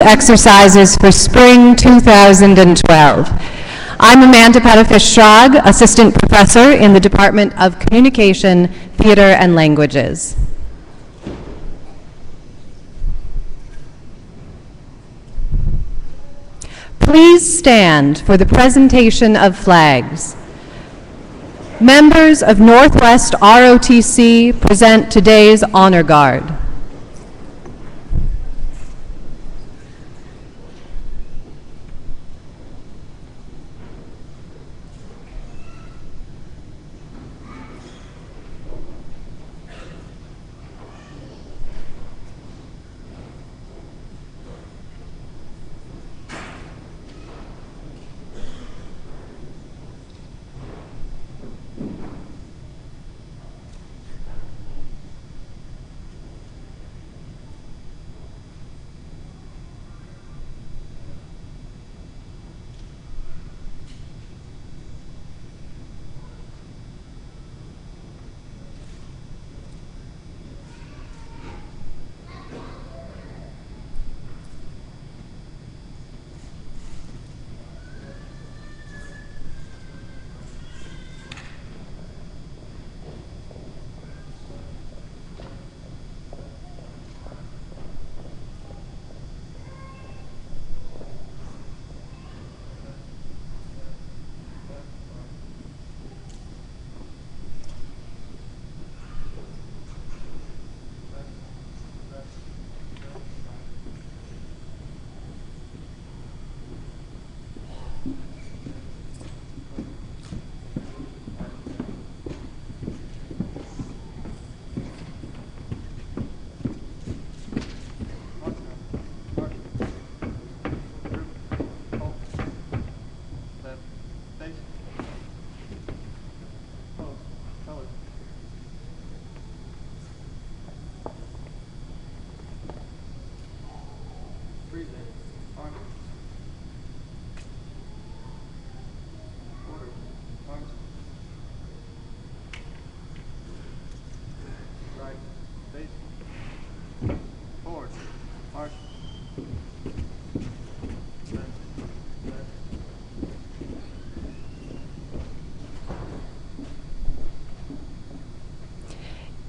exercises for Spring 2012. I'm Amanda Pettifish-Schrag, Assistant Professor in the Department of Communication, Theater, and Languages. Please stand for the presentation of flags. Members of Northwest ROTC present today's Honor Guard.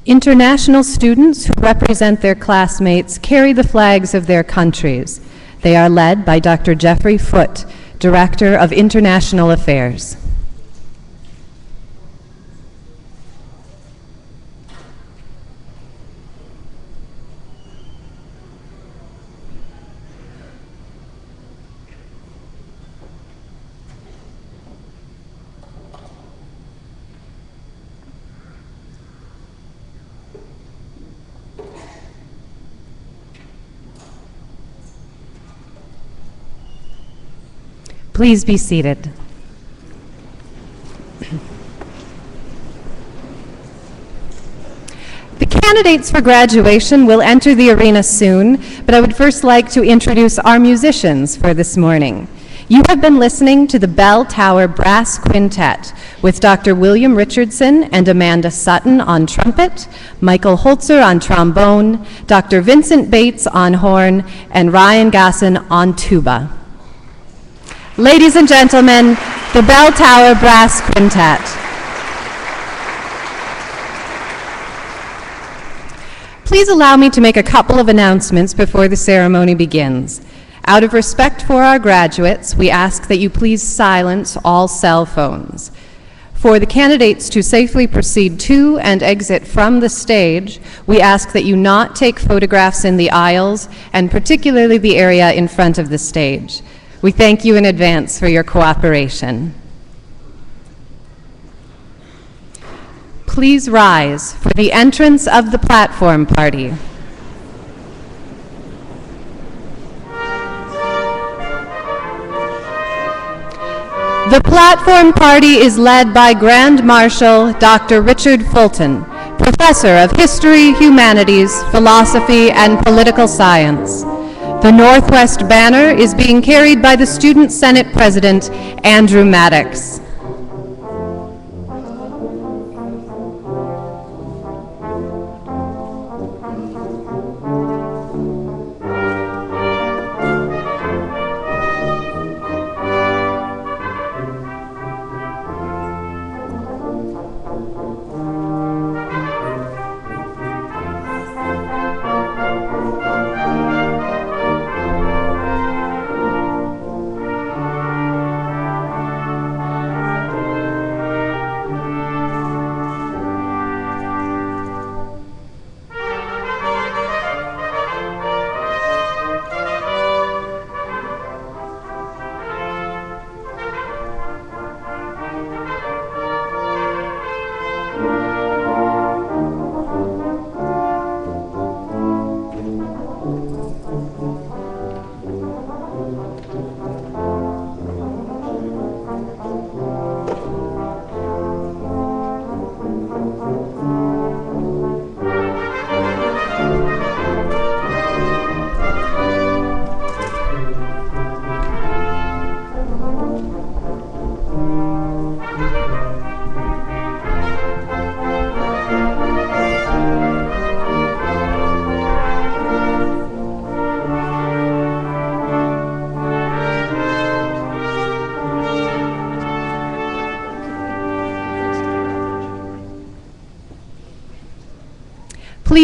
International students who represent their classmates carry the flags of their countries. They are led by Dr. Jeffrey Foote, Director of International Affairs. Please be seated. The candidates for graduation will enter the arena soon, but I would first like to introduce our musicians for this morning. You have been listening to the Bell Tower Brass Quintet with Dr. William Richardson and Amanda Sutton on trumpet, Michael Holzer on trombone, Dr. Vincent Bates on horn, and Ryan Gasson on tuba. Ladies and gentlemen, the Bell Tower Brass Quintet. Please allow me to make a couple of announcements before the ceremony begins. Out of respect for our graduates, we ask that you please silence all cell phones. For the candidates to safely proceed to and exit from the stage, we ask that you not take photographs in the aisles, and particularly the area in front of the stage. We thank you in advance for your cooperation. Please rise for the entrance of the platform party. The platform party is led by Grand Marshal Dr. Richard Fulton, Professor of History, Humanities, Philosophy, and Political Science. The Northwest banner is being carried by the Student Senate President, Andrew Maddox.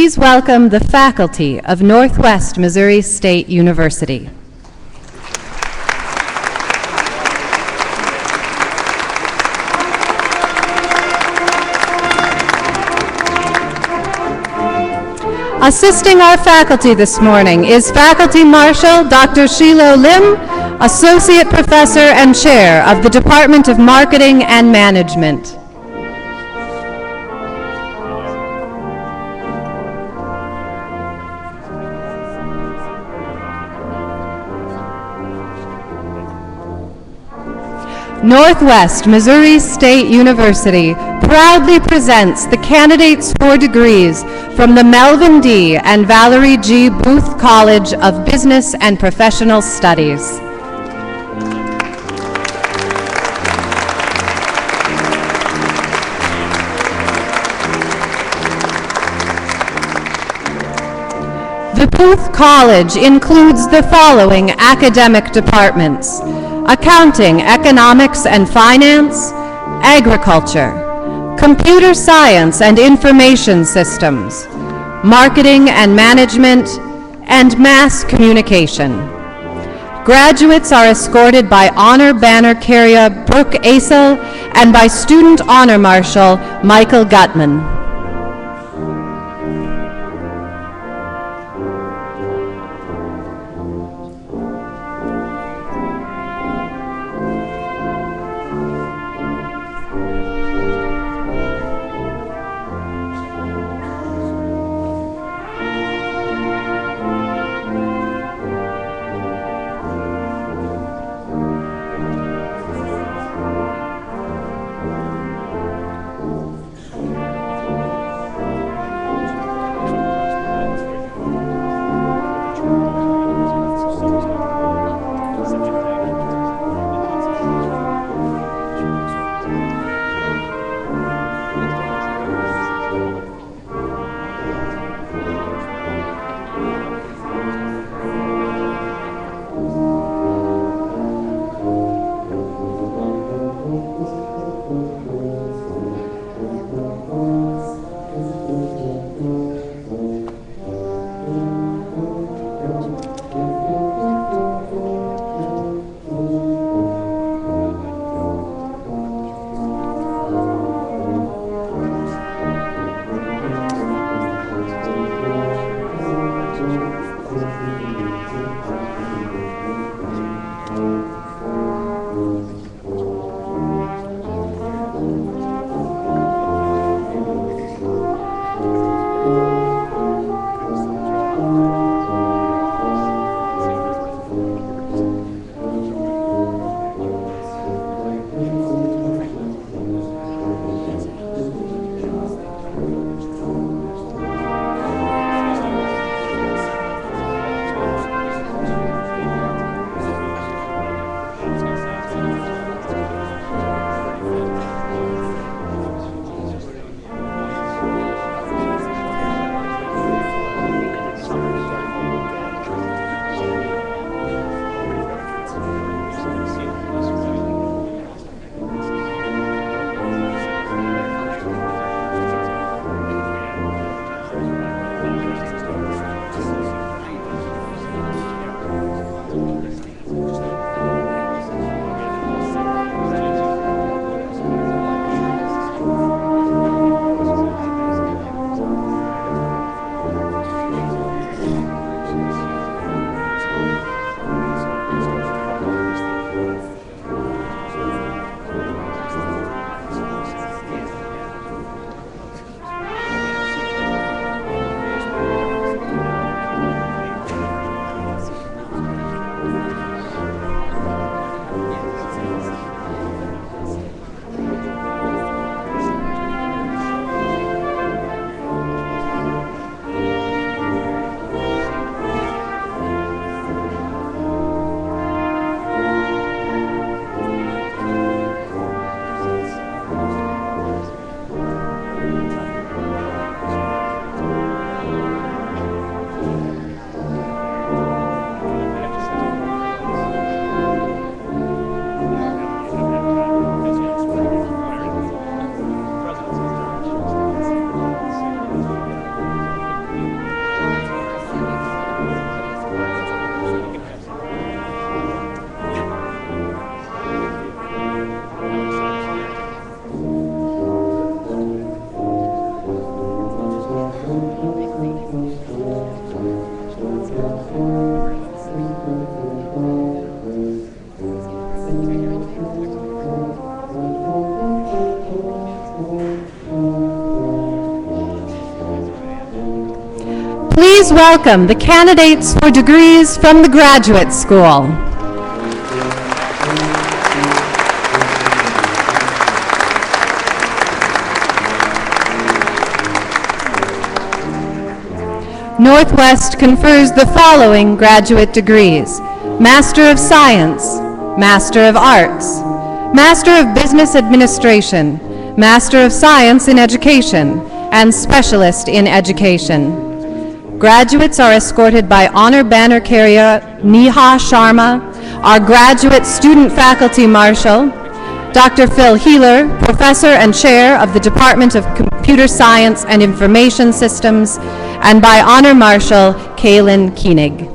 please welcome the faculty of Northwest Missouri State University. Assisting our faculty this morning is Faculty Marshal Dr. Shilo Lim, Associate Professor and Chair of the Department of Marketing and Management. Northwest Missouri State University proudly presents the candidates for degrees from the Melvin D. and Valerie G. Booth College of Business and Professional Studies. The Booth College includes the following academic departments: Accounting, Economics and Finance, Agriculture, Computer Science and Information Systems, Marketing and Management, and Mass Communication. Graduates are escorted by Honor Banner Carrier Brooke Asel and by Student Honor Marshal Michael Gutman. Please welcome the candidates for degrees from the Graduate School. Northwest confers the following graduate degrees: Master of Science, Master of Arts, Master of Business Administration, Master of Science in Education, and Specialist in Education. Graduates are escorted by Honor Banner Carrier Neha Sharma, our Graduate Student Faculty Marshal, Dr. Phil Healer, Professor and Chair of the Department of Computer Science and Information Systems, and by Honor Marshal Kaylin Koenig.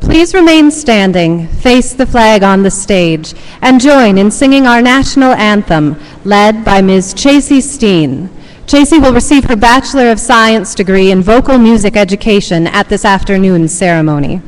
Please remain standing, face the flag on the stage, and join in singing our national anthem, led by Ms. Chasey Steen. Chasey will receive her Bachelor of Science degree in Vocal Music Education at this afternoon's ceremony.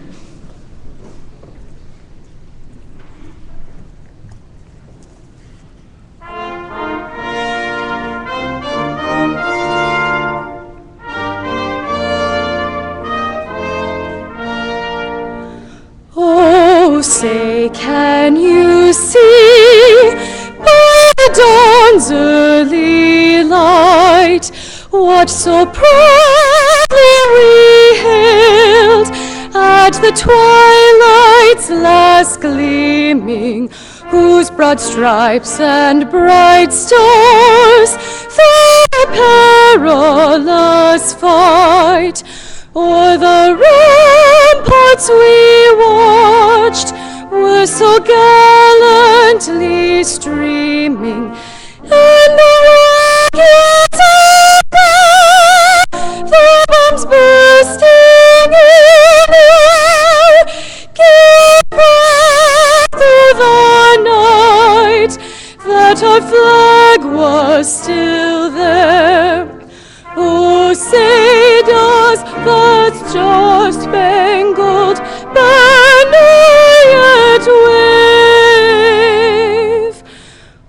Can you see by the dawn's early light what so proudly we hailed at the twilight's last gleaming, whose broad stripes and bright stars through the perilous fight o'er the ramparts we watched were so gallantly streaming, and the rockets above, the bombs bursting in the air, gave breath through the night that our flag was still there. Oh, say does that star-spangled banner yet wave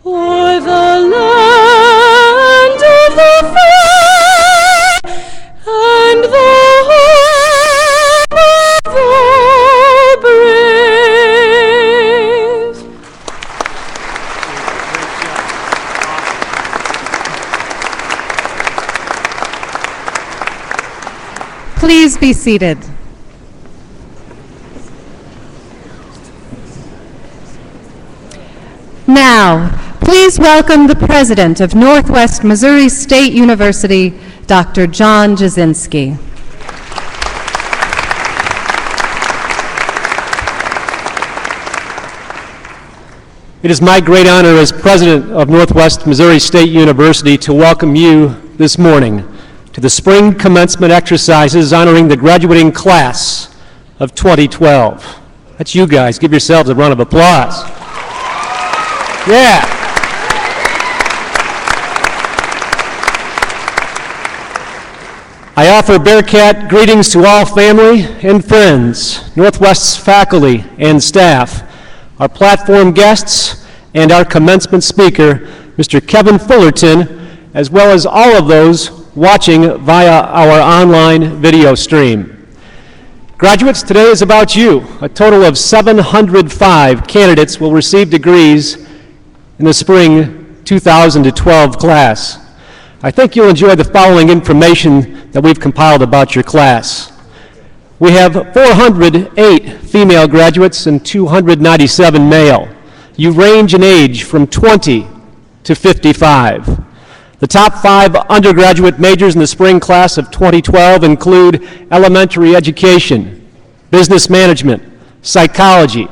o'er the land of the free and the home of the brave? Please be seated. Now, please welcome the President of Northwest Missouri State University, Dr. John Jasinski. It is my great honor as President of Northwest Missouri State University to welcome you this morning to the Spring Commencement exercises honoring the graduating class of 2012. That's you guys. Give yourselves a round of applause. Yeah. I offer Bearcat greetings to all family and friends, Northwest's faculty and staff, our platform guests, and our commencement speaker, Mr. Kevin Fullerton, as well as all of those watching via our online video stream. Graduates, today is about you. A total of 705 candidates will receive degrees in the spring 2012 class. I think you'll enjoy the following information that we've compiled about your class. We have 408 female graduates and 297 male. You range in age from 20 to 55. The top 5 undergraduate majors in the spring class of 2012 include elementary education, business management, psychology,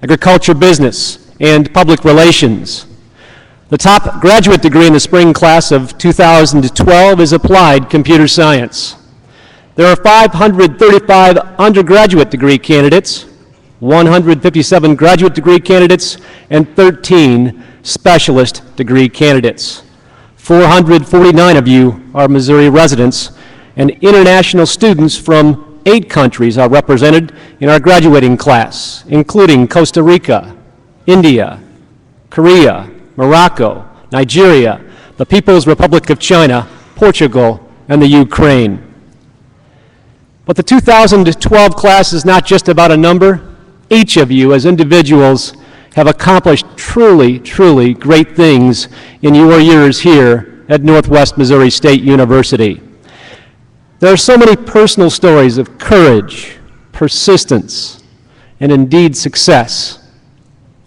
agriculture business, and public relations. The top graduate degree in the spring class of 2012 is applied computer science. There are 535 undergraduate degree candidates, 157 graduate degree candidates, and 13 specialist degree candidates. 449 of you are Missouri residents, and international students from 8 countries are represented in our graduating class, including Costa Rica, India, Korea, Morocco, Nigeria, the People's Republic of China, Portugal, and the Ukraine. But the 2012 class is not just about a number. Each of you as individuals have accomplished truly, truly great things in your years here at Northwest Missouri State University. There are so many personal stories of courage, persistence, and indeed success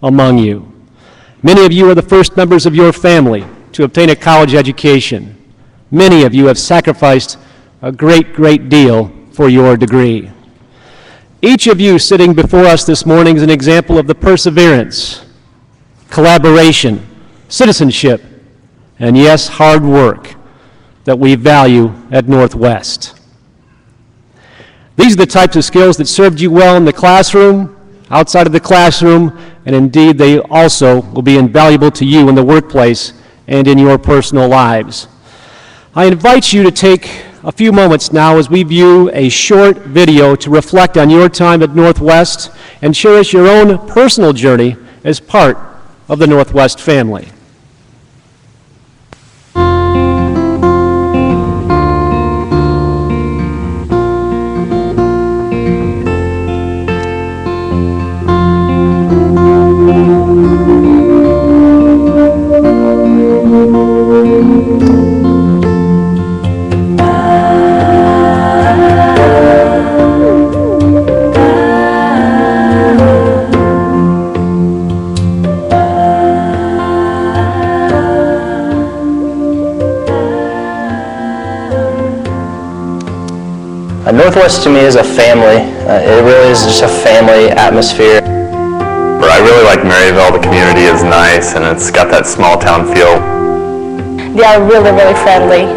among you. Many of you are the first members of your family to obtain a college education. Many of you have sacrificed a great, great deal for your degree. Each of you sitting before us this morning is an example of the perseverance, collaboration, citizenship, and yes, hard work that we value at Northwest. These are the types of skills that served you well in the classroom, outside of the classroom, and indeed they also will be invaluable to you in the workplace and in your personal lives. I invite you to take a few moments now as we view a short video to reflect on your time at Northwest and share us your own personal journey as part of the Northwest family. Northwest to me is a family. It really is just a family atmosphere. I really like Maryville. The community is nice and it's got that small town feel. They are really, really friendly.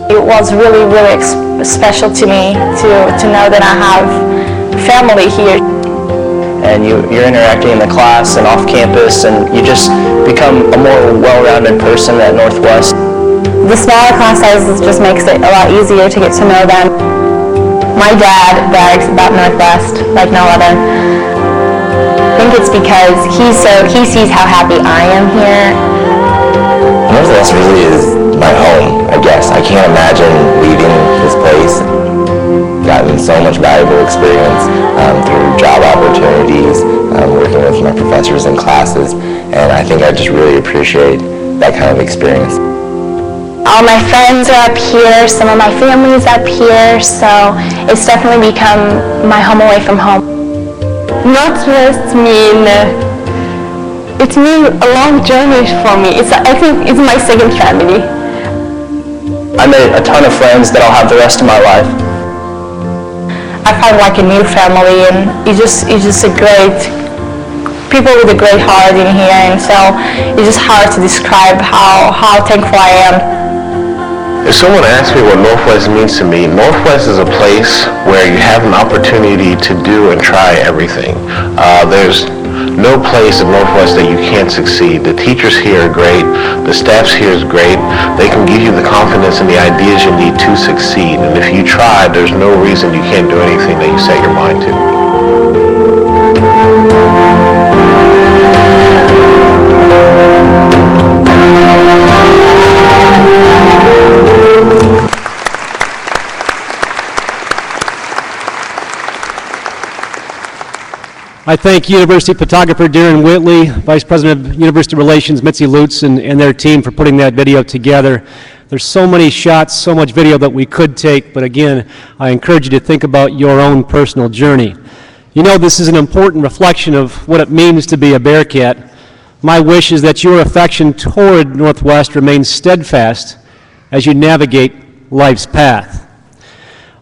It was really, really special to me to know that I have family here. And you're interacting in the class and off campus, and you just become a more well-rounded person at Northwest. The smaller class sizes just makes it a lot easier to get to know them. My dad brags about Northwest like no other. I think it's because he sees how happy I am here. Northwest really is my home, I guess. I can't imagine leaving this place. Gotten so much valuable experience through job opportunities, working with my professors in classes, and I think I just really appreciate that kind of experience. All my friends are up here, some of my family is up here, so it's definitely become my home away from home. Northwest it's been a long journey for me. I think it's my second family. I made a ton of friends that I'll have the rest of my life. I found like a new family, and it's just a great, people with a great heart in here, and so it's just hard to describe how thankful I am. If someone asks me what Northwest means to me, Northwest is a place where you have an opportunity to do and try everything. There's no place at Northwest that you can't succeed. The teachers here are great. The staff here is great. They can give you the confidence and the ideas you need to succeed. And if you try, there's no reason you can't do anything that you set your mind to. I thank University photographer Darren Whitley, Vice President of University Relations Mitzi Lutz, and their team for putting that video together. There's so many shots, so much video that we could take, but again, I encourage you to think about your own personal journey. You know, this is an important reflection of what it means to be a Bearcat. My wish is that your affection toward Northwest remains steadfast as you navigate life's path.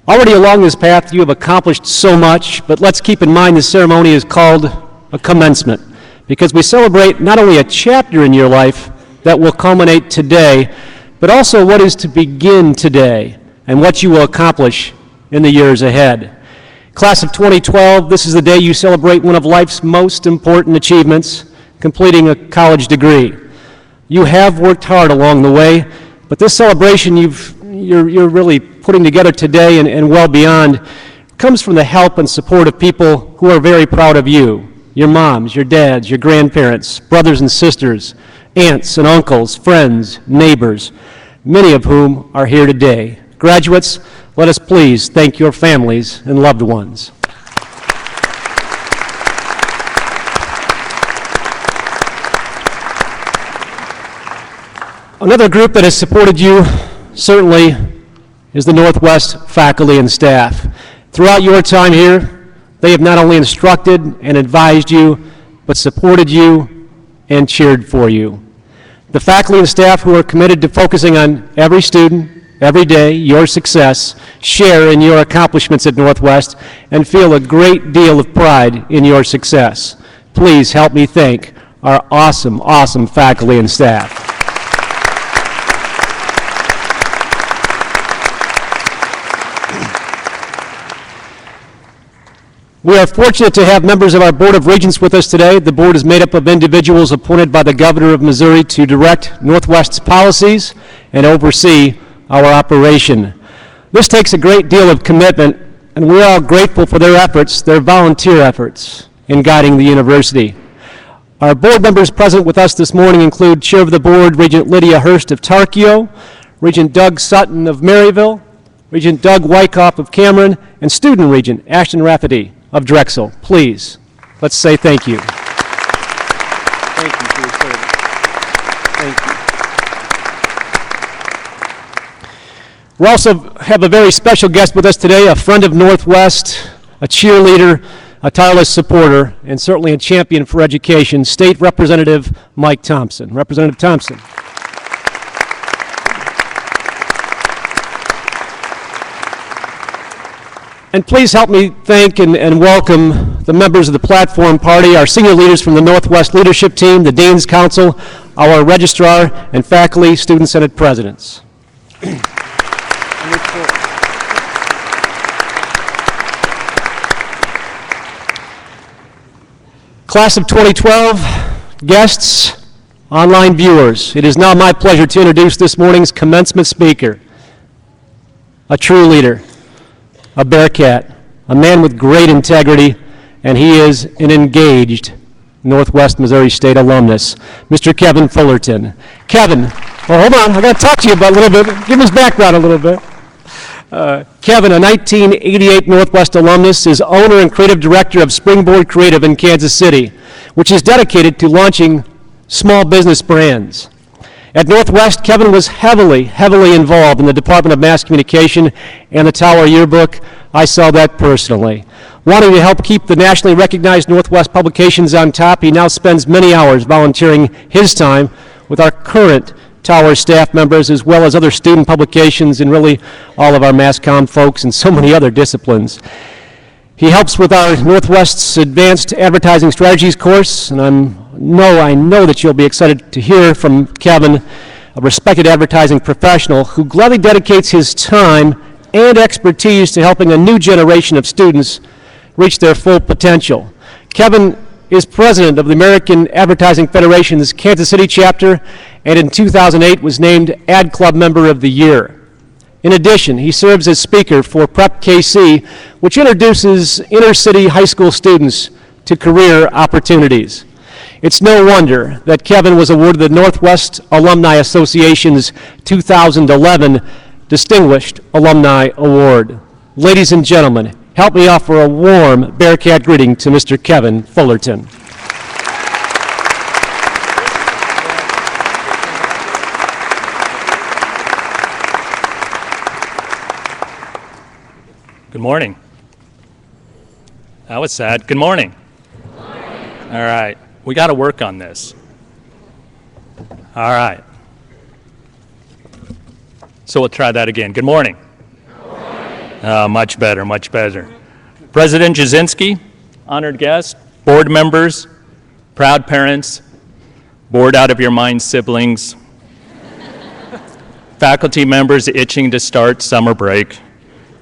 Already along this path, you have accomplished so much, but let's keep in mind the ceremony is called a commencement, because we celebrate not only a chapter in your life that will culminate today, but also what is to begin today and what you will accomplish in the years ahead. Class of 2012, this is the day you celebrate one of life's most important achievements, completing a college degree. You have worked hard along the way, but this celebration you're really putting together today and well beyond comes from the help and support of people who are very proud of you. Your moms, your dads, your grandparents, brothers and sisters, aunts and uncles, friends, neighbors, many of whom are here today. Graduates, let us please thank your families and loved ones. Another group that has supported you certainly is the Northwest faculty and staff. Throughout your time here, they have not only instructed and advised you, but supported you and cheered for you. The faculty and staff who are committed to focusing on every student, every day, your success, share in your accomplishments at Northwest, and feel a great deal of pride in your success. Please help me thank our awesome, awesome faculty and staff. We are fortunate to have members of our Board of Regents with us today. The board is made up of individuals appointed by the Governor of Missouri to direct Northwest's policies and oversee our operation. This takes a great deal of commitment, and we're all grateful for their efforts, their volunteer efforts, in guiding the university. Our board members present with us this morning include Chair of the Board, Regent Lydia Hurst of Tarkio, Regent Doug Sutton of Maryville, Regent Doug Wyckoff of Cameron, and Student Regent Ashton Rafferty of Drexel. Please, let's say thank you. Thank you for your service. Thank you. We also have a very special guest with us today, a friend of Northwest, a cheerleader, a tireless supporter, and certainly a champion for education, State Representative Mike Thompson. Representative Thompson. And please help me thank and welcome the members of the Platform Party, our senior leaders from the Northwest Leadership Team, the Dean's Council, our registrar, and faculty, student senate presidents. Class of 2012, guests, online viewers, it is now my pleasure to introduce this morning's commencement speaker, a true leader, a Bearcat, a man with great integrity, and he is an engaged Northwest Missouri State alumnus, Mr. Kevin Fullerton. Kevin, well, hold on, I got to talk to you about a little bit, give his background a little bit. Kevin, a 1988 Northwest alumnus, is owner and creative director of Springboard Creative in Kansas City, which is dedicated to launching small business brands. At Northwest, Kevin was heavily involved in the Department of Mass Communication and the Tower Yearbook. I saw that personally. Wanting to help keep the nationally recognized Northwest publications on top, he now spends many hours volunteering his time with our current Tower staff members, as well as other student publications and really all of our mass comm folks and so many other disciplines. He helps with our Northwest's Advanced Advertising Strategies course, and I know that you'll be excited to hear from Kevin, a respected advertising professional who gladly dedicates his time and expertise to helping a new generation of students reach their full potential. Kevin is president of the American Advertising Federation's Kansas City chapter, and in 2008 was named Ad Club Member of the Year. In addition, he serves as speaker for Prep KC, which introduces inner-city high school students to career opportunities. It's no wonder that Kevin was awarded the Northwest Alumni Association's 2011 Distinguished Alumni Award. Ladies and gentlemen, help me offer a warm Bearcat greeting to Mr. Kevin Fullerton. Good morning. That was sad. Good morning. Good morning. All right. We got to work on this. All right. So we'll try that again. Good morning. Good morning. Much better, much better. President Jasinski, honored guests, board members, proud parents, bored out of your mind siblings, faculty members itching to start summer break,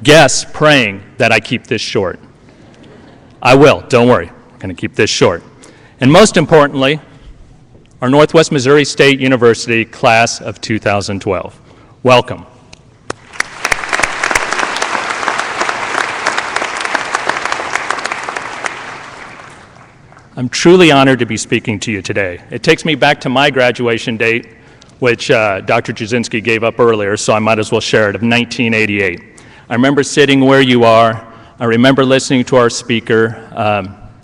guests praying that I keep this short. I will, don't worry, I'm going to keep this short. And most importantly, our Northwest Missouri State University class of 2012. Welcome. I'm truly honored to be speaking to you today. It takes me back to my graduation date, which Dr. Jasinski gave up earlier, so I might as well share it, of 1988. I remember sitting where you are. I remember listening to our speaker.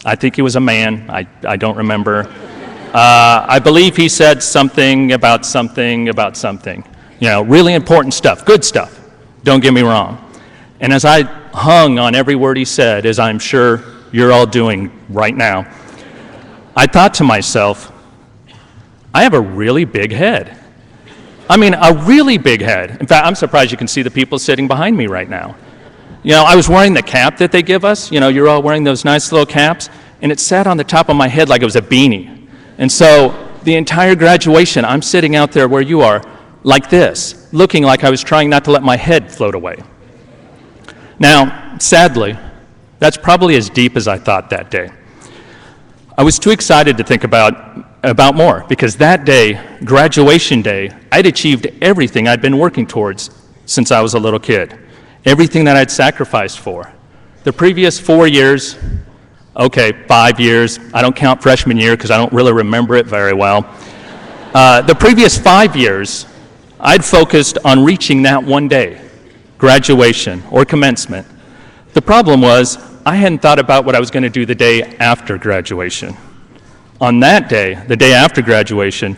I think he was a man. I don't remember. I believe he said something about something about something. You know, really important stuff, good stuff. Don't get me wrong. And as I hung on every word he said, as I'm sure you're all doing right now, I thought to myself, I have a really big head. I mean, a really big head. In fact, I'm surprised you can see the people sitting behind me right now. You know, I was wearing the cap that they give us. You know, you're all wearing those nice little caps, and it sat on the top of my head like it was a beanie. And so the entire graduation, I'm sitting out there where you are, like this, looking like I was trying not to let my head float away. Now, sadly, that's probably as deep as I thought that day. I was too excited to think about more, because that day, graduation day, I'd achieved everything I'd been working towards since I was a little kid, everything that I'd sacrificed for. The previous 4 years, okay, 5 years, I don't count freshman year because I don't really remember it very well. The previous 5 years, I'd focused on reaching that one day, graduation or commencement. The problem was, I hadn't thought about what I was going to do the day after graduation. On that day, the day after graduation,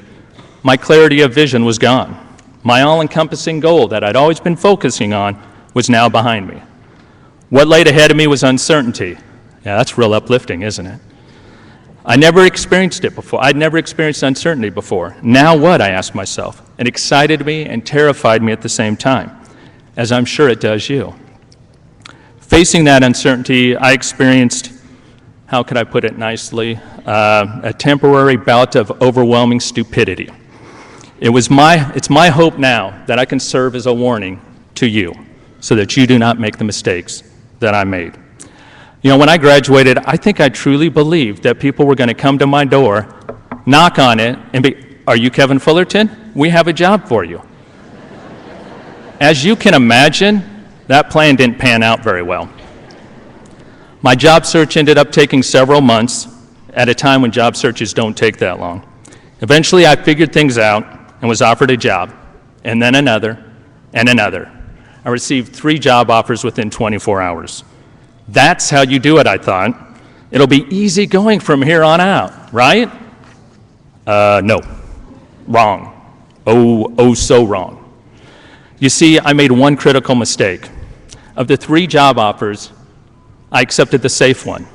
my clarity of vision was gone. My all-encompassing goal that I'd always been focusing on was now behind me. What laid ahead of me was uncertainty. Yeah, that's real uplifting, isn't it? I never experienced it before. I'd never experienced uncertainty before. Now what, I asked myself. It excited me and terrified me at the same time, as I'm sure it does you. Facing that uncertainty, I experienced, how could I put it nicely, a temporary bout of overwhelming stupidity. It's my hope now that I can serve as a warning to you so that you do not make the mistakes that I made. You know, when I graduated, I think I truly believed that people were going to come to my door, knock on it, and be, "Are you Kevin Fullerton? We have a job for you." As you can imagine, that plan didn't pan out very well. My job search ended up taking several months at a time when job searches don't take that long. Eventually, I figured things out and was offered a job, and then another, and another. I received 3 job offers within 24 hours. That's how you do it, I thought. It'll be easy going from here on out, right? No. Wrong. Oh, so wrong. You see, I made one critical mistake. Of the 3 job offers, I accepted the safe one.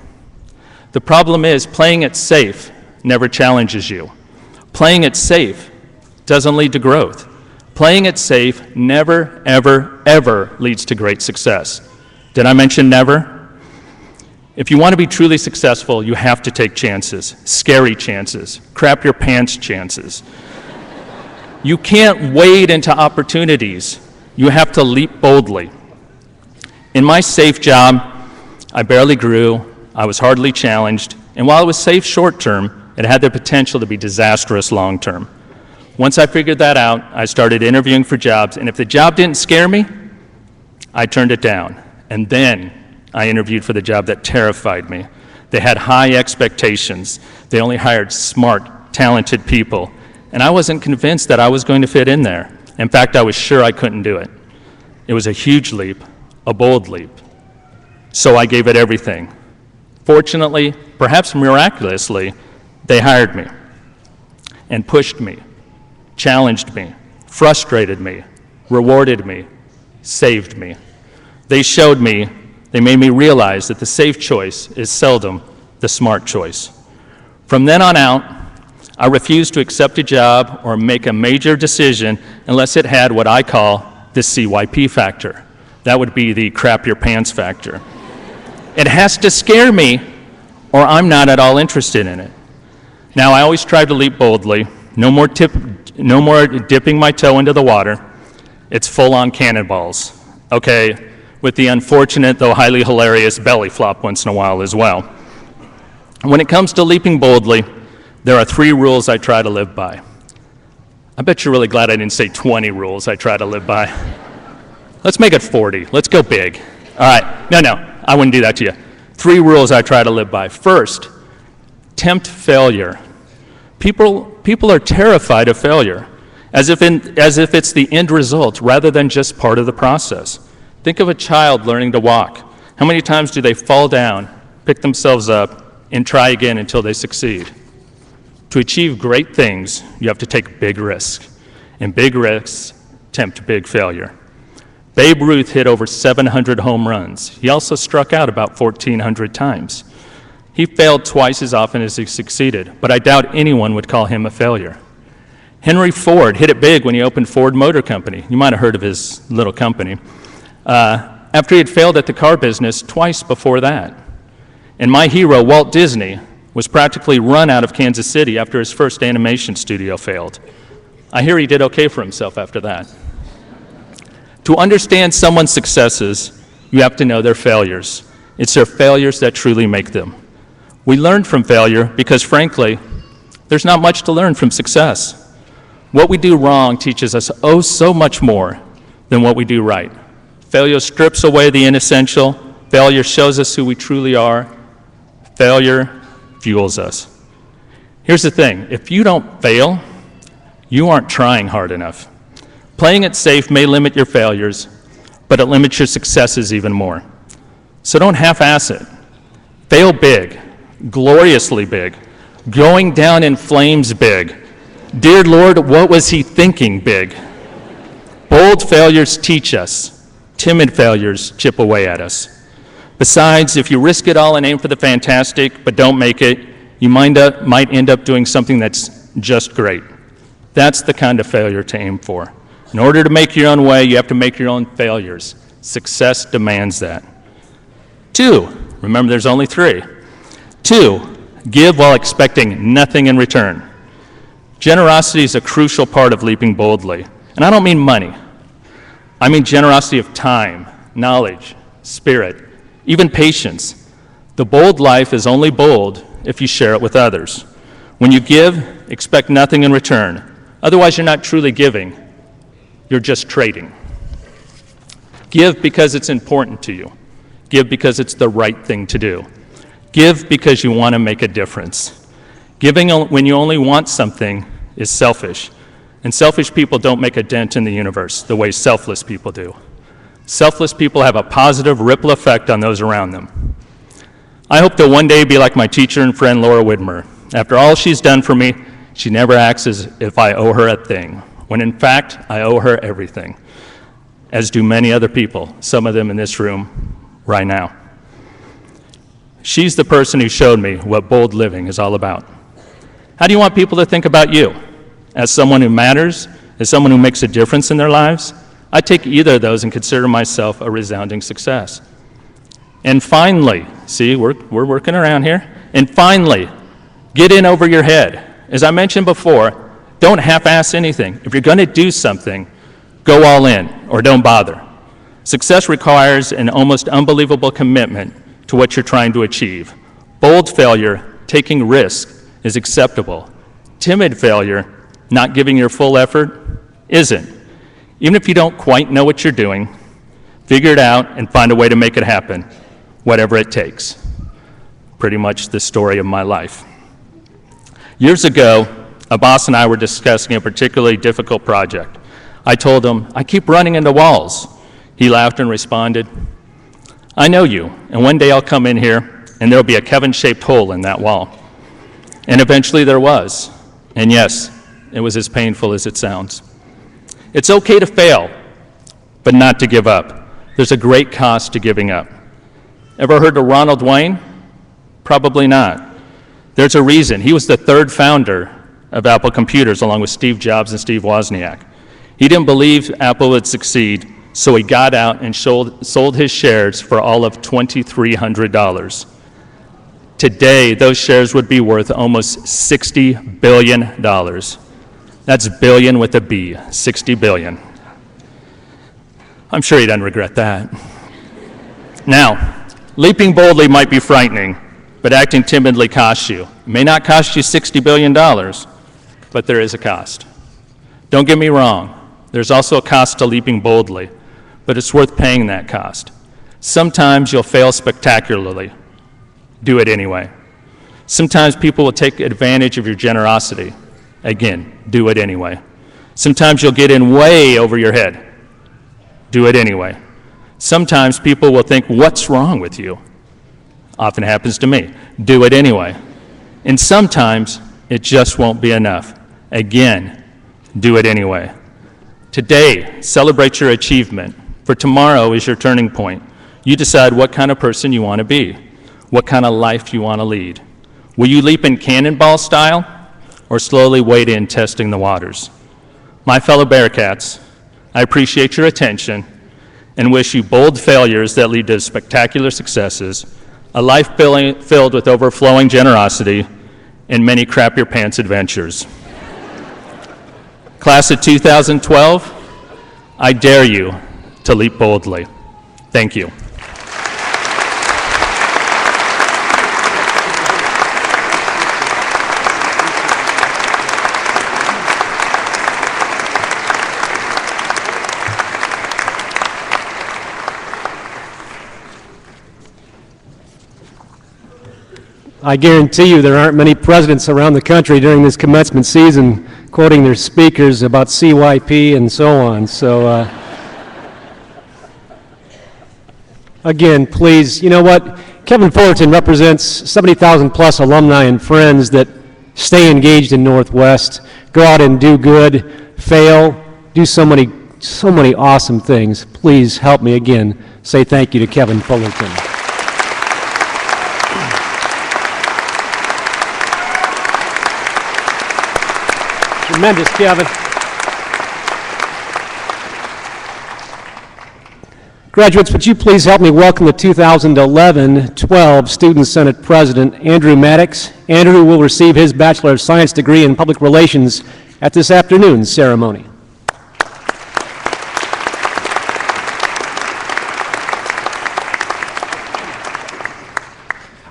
The problem is, playing it safe never challenges you. Playing it safe doesn't lead to growth. Playing it safe never, ever, ever leads to great success. Did I mention never? If you want to be truly successful, you have to take chances, scary chances, crap your pants chances. You can't wade into opportunities. You have to leap boldly. In my safe job, I barely grew, I was hardly challenged, and while it was safe short term, it had the potential to be disastrous long term. Once I figured that out, I started interviewing for jobs, and if the job didn't scare me, I turned it down. And then I interviewed for the job that terrified me. They had high expectations. They only hired smart, talented people, and I wasn't convinced that I was going to fit in there. In fact, I was sure I couldn't do it. It was a huge leap, a bold leap. So I gave it everything. Fortunately, perhaps miraculously, they hired me and pushed me, challenged me, frustrated me, rewarded me, saved me. They made me realize that the safe choice is seldom the smart choice. From then on out, I refused to accept a job or make a major decision unless it had what I call the CYP factor. That would be the crap your pants factor. It has to scare me, or I'm not at all interested in it. Now, I always try to leap boldly. No more dipping my toe into the water. It's full-on cannonballs. Okay, with the unfortunate, though highly hilarious, belly flop once in a while as well. When it comes to leaping boldly, there are 3 rules I try to live by. I bet you're really glad I didn't say 20 rules I try to live by. Let's make it 40. Let's go big. All right. No, I wouldn't do that to you. 3 rules I try to live by. First, tempt failure. People are terrified of failure, as if it's the end result rather than just part of the process. Think of a child learning to walk. How many times do they fall down, pick themselves up, and try again until they succeed? To achieve great things, you have to take big risks, and big risks tempt big failure. Babe Ruth hit over 700 home runs. He also struck out about 1,400 times. He failed twice as often as he succeeded, but I doubt anyone would call him a failure. Henry Ford hit it big when he opened Ford Motor Company. You might have heard of his little company. After he had failed at the car business twice before that. And my hero, Walt Disney, was practically run out of Kansas City after his first animation studio failed. I hear he did okay for himself after that. To understand someone's successes, you have to know their failures. It's their failures that truly make them. We learn from failure because, frankly, there's not much to learn from success. What we do wrong teaches us so much more than what we do right. Failure strips away the inessential. Failure shows us who we truly are. Failure fuels us. Here's the thing. If you don't fail, you aren't trying hard enough. Playing it safe may limit your failures, but it limits your successes even more. So don't half-ass it. Fail big, gloriously big, going down in flames big. Dear Lord, what was he thinking big? Bold failures teach us. Timid failures chip away at us. Besides, if you risk it all and aim for the fantastic but don't make it, you might end up doing something that's just great. That's the kind of failure to aim for. In order to make your own way, you have to make your own failures. Success demands that. 2, remember there's only 3. 2, give while expecting nothing in return. Generosity is a crucial part of leaping boldly. And I don't mean money. I mean generosity of time, knowledge, spirit, even patience. The bold life is only bold if you share it with others. When you give, expect nothing in return. Otherwise, you're not truly giving. You're just trading. Give because it's important to you. Give because it's the right thing to do. Give because you want to make a difference. Giving when you only want something is selfish. And selfish people don't make a dent in the universe the way selfless people do. Selfless people have a positive ripple effect on those around them. I hope to one day be like my teacher and friend Laura Widmer. After all she's done for me, she never acts as if I owe her a thing, when in fact I owe her everything, as do many other people, some of them in this room right now. She's the person who showed me what bold living is all about. How do you want people to think about you? As someone who matters? As someone who makes a difference in their lives? I take either of those and consider myself a resounding success. And finally, see, we're working around here. And finally, get in over your head. As I mentioned before, don't half-ass anything. If you're going to do something, go all in or don't bother. Success requires an almost unbelievable commitment to what you're trying to achieve. Bold failure, taking risk, is acceptable. Timid failure, not giving your full effort, isn't. Even if you don't quite know what you're doing, figure it out and find a way to make it happen, whatever it takes. Pretty much the story of my life. Years ago, a boss and I were discussing a particularly difficult project. I told him, I keep running into walls. He laughed and responded, I know you, and one day I'll come in here and there'll be a Kevin-shaped hole in that wall. And eventually there was. And yes, it was as painful as it sounds. It's okay to fail, but not to give up. There's a great cost to giving up. Ever heard of Ronald Wayne? Probably not. There's a reason. He was the 3rd founder of Apple Computers, along with Steve Jobs and Steve Wozniak. He didn't believe Apple would succeed, so he got out and sold his shares for all of $2,300. Today, those shares would be worth almost $60 billion. That's billion with a B, 60 billion. I'm sure he doesn't regret that. Now, leaping boldly might be frightening, but acting timidly costs you. It may not cost you $60 billion, but there is a cost. Don't get me wrong, there's also a cost to leaping boldly, but it's worth paying that cost. Sometimes you'll fail spectacularly. Do it anyway. Sometimes people will take advantage of your generosity. Again, do it anyway. Sometimes you'll get in way over your head. Do it anyway. Sometimes people will think, what's wrong with you? Often happens to me. Do it anyway. And sometimes it just won't be enough. Again, do it anyway. Today, celebrate your achievement, for tomorrow is your turning point. You decide what kind of person you want to be, what kind of life you want to lead. Will you leap in cannonball style, or slowly wade in testing the waters? My fellow Bearcats, I appreciate your attention and wish you bold failures that lead to spectacular successes, a life filled with overflowing generosity, and many crap your pants adventures. Class of 2012, I dare you to leap boldly. Thank you. I guarantee you there aren't many presidents around the country during this commencement season quoting their speakers about CYP and so on. So, again, please, you know what? Kevin Fullerton represents 70,000 plus alumni and friends that stay engaged in Northwest, go out and do good, fail, do so many awesome things. Please help me again say thank you to Kevin Fullerton. Tremendous, Kevin. Graduates, would you please help me welcome the 2011-12 Student Senate President, Andrew Maddox. Andrew will receive his Bachelor of Science degree in Public Relations at this afternoon's ceremony.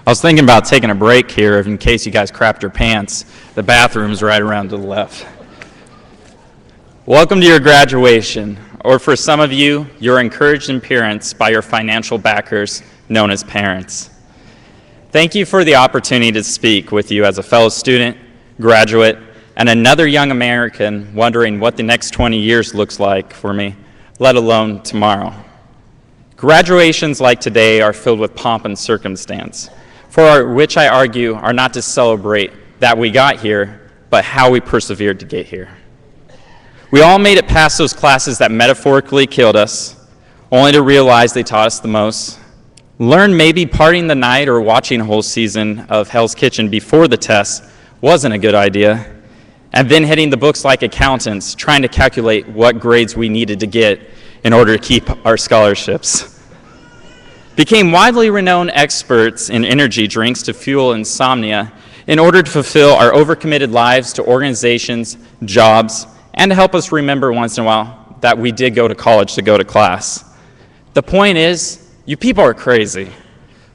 I was thinking about taking a break here in case you guys crapped your pants. The bathroom's right around to the left. Welcome to your graduation, or for some of you, your encouraged appearance by your financial backers, known as parents. Thank you for the opportunity to speak with you as a fellow student, graduate, and another young American wondering what the next 20 years looks like for me, let alone tomorrow. Graduations like today are filled with pomp and circumstance, which I argue are not to celebrate that we got here, but how we persevered to get here. We all made it past those classes that metaphorically killed us, only to realize they taught us the most. Learn maybe partying the night or watching a whole season of Hell's Kitchen before the test wasn't a good idea, and then hitting the books like accountants, trying to calculate what grades we needed to get in order to keep our scholarships. Became widely renowned experts in energy drinks to fuel insomnia in order to fulfill our overcommitted lives to organizations, jobs, and to help us remember once in a while that we did go to college to go to class. The point is, you people are crazy.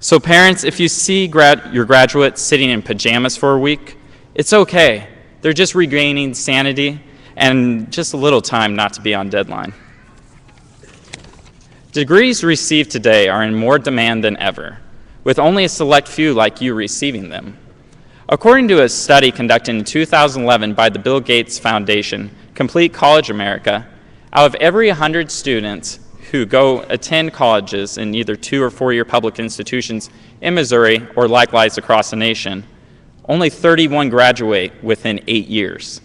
So parents, if you see your graduates sitting in pajamas for a week, it's okay. They're just regaining sanity and just a little time not to be on deadline. Degrees received today are in more demand than ever, with only a select few like you receiving them. According to a study conducted in 2011 by the Bill Gates Foundation, Complete College America, out of every 100 students who go attend colleges in either 2- or 4-year public institutions in Missouri or likewise across the nation, only 31 graduate within 8 years.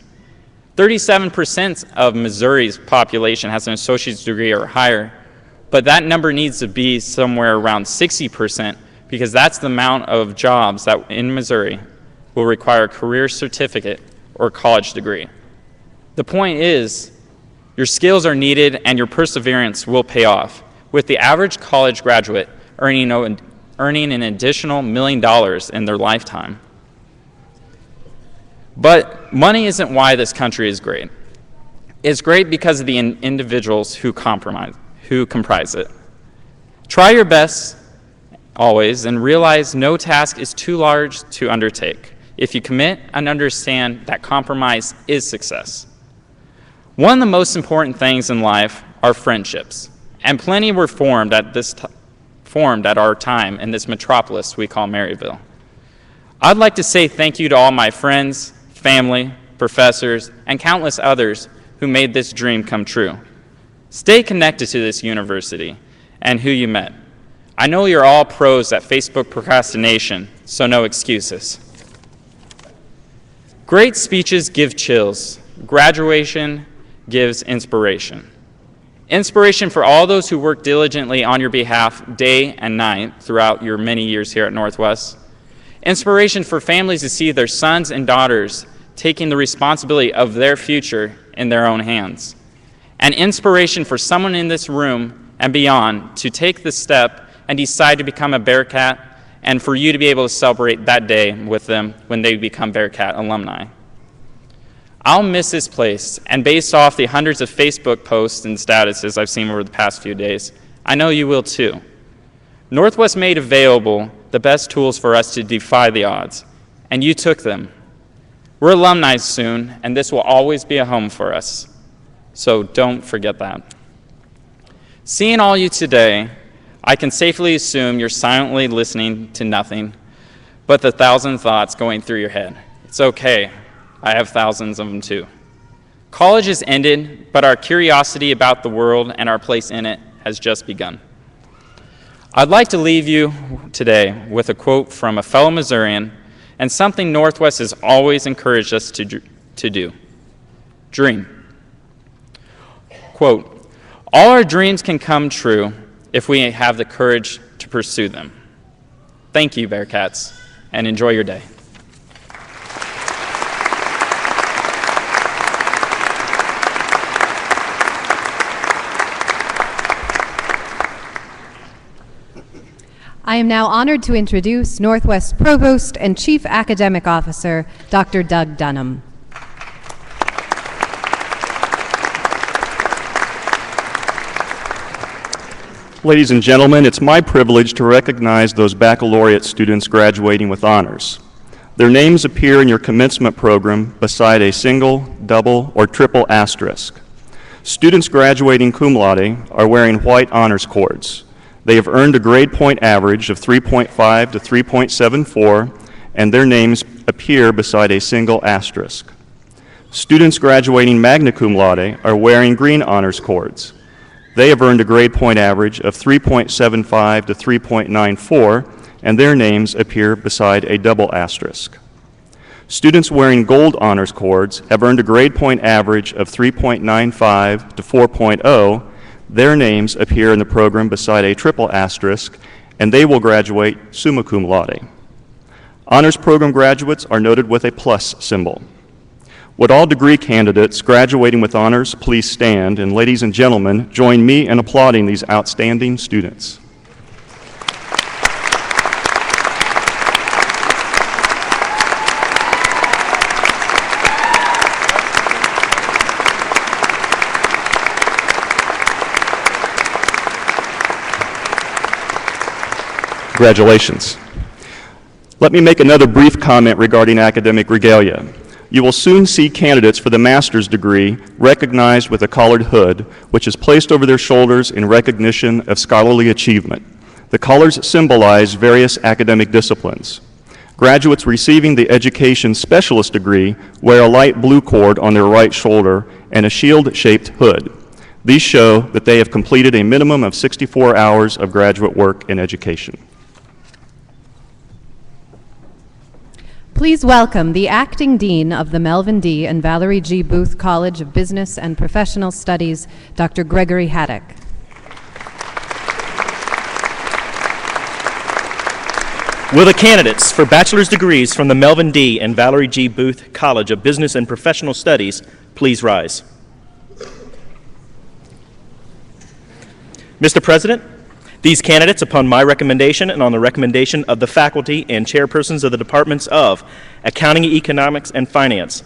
37% of Missouri's population has an associate's degree or higher, but that number needs to be somewhere around 60% because that's the amount of jobs that in Missouri will require a career certificate or college degree. The point is, your skills are needed and your perseverance will pay off, with the average college graduate earning an additional $1 million in their lifetime. But money isn't why this country is great. It's great because of the individuals who comprise it. Try your best always and realize no task is too large to undertake if you commit and understand that compromise is success. One of the most important things in life are friendships, and plenty were formed at our time in this metropolis we call Maryville. I'd like to say thank you to all my friends, family, professors, and countless others who made this dream come true. Stay connected to this university and who you met. I know you're all pros at Facebook procrastination, so no excuses. Great speeches give chills. Graduation gives inspiration. Inspiration for all those who work diligently on your behalf day and night throughout your many years here at Northwest. Inspiration for families to see their sons and daughters taking the responsibility of their future in their own hands. And inspiration for someone in this room and beyond to take the step and decide to become a Bearcat, and for you to be able to celebrate that day with them when they become Bearcat alumni. I'll miss this place, and based off the hundreds of Facebook posts and statuses I've seen over the past few days, I know you will too. Northwest made available the best tools for us to defy the odds, and you took them. We're alumni soon, and this will always be a home for us, so don't forget that. Seeing all you today, I can safely assume you're silently listening to nothing but the thousand thoughts going through your head. It's okay. I have thousands of them too. College has ended, but our curiosity about the world and our place in it has just begun. I'd like to leave you today with a quote from a fellow Missourian and something Northwest has always encouraged us to do. Dream. Quote, all our dreams can come true if we have the courage to pursue them. Thank you, Bearcats, and enjoy your day. I am now honored to introduce Northwest Provost and Chief Academic Officer, Dr. Doug Dunham. Ladies and gentlemen, it's my privilege to recognize those baccalaureate students graduating with honors. Their names appear in your commencement program beside a single, double, or triple asterisk. Students graduating cum laude are wearing white honors cords. They have earned a grade point average of 3.5 to 3.74, and their names appear beside a single asterisk. Students graduating magna cum laude are wearing green honors cords. They have earned a grade point average of 3.75 to 3.94, and their names appear beside a double asterisk. Students wearing gold honors cords have earned a grade point average of 3.95 to 4.0. Their names appear in the program beside a triple asterisk, and they will graduate summa cum laude. Honors program graduates are noted with a plus symbol. Would all degree candidates graduating with honors please stand, and ladies and gentlemen, join me in applauding these outstanding students. Congratulations. Let me make another brief comment regarding academic regalia. You will soon see candidates for the master's degree recognized with a collared hood, which is placed over their shoulders in recognition of scholarly achievement. The collars symbolize various academic disciplines. Graduates receiving the education specialist degree wear a light blue cord on their right shoulder and a shield-shaped hood. These show that they have completed a minimum of 64 hours of graduate work in education. Please welcome the Acting Dean of the Melvin D. and Valerie G. Booth College of Business and Professional Studies, Dr. Gregory Haddock. Will the candidates for bachelor's degrees from the Melvin D. and Valerie G. Booth College of Business and Professional Studies please rise? Mr. President, these candidates, upon my recommendation and on the recommendation of the faculty and chairpersons of the departments of Accounting, Economics, and Finance,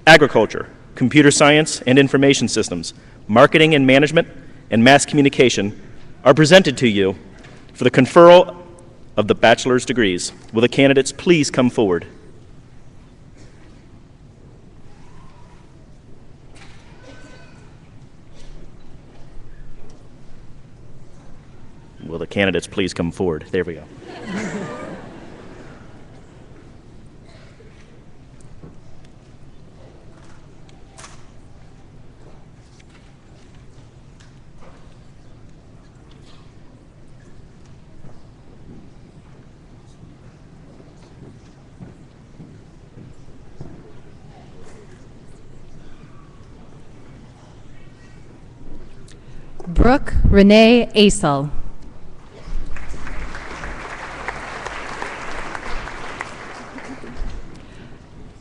Agriculture, Computer Science and Information Systems, Marketing and Management, and Mass Communication, are presented to you for the conferral of the bachelor's degrees. Will the candidates please come forward? Will the candidates please come forward? There we go. Brooke Renee Asel.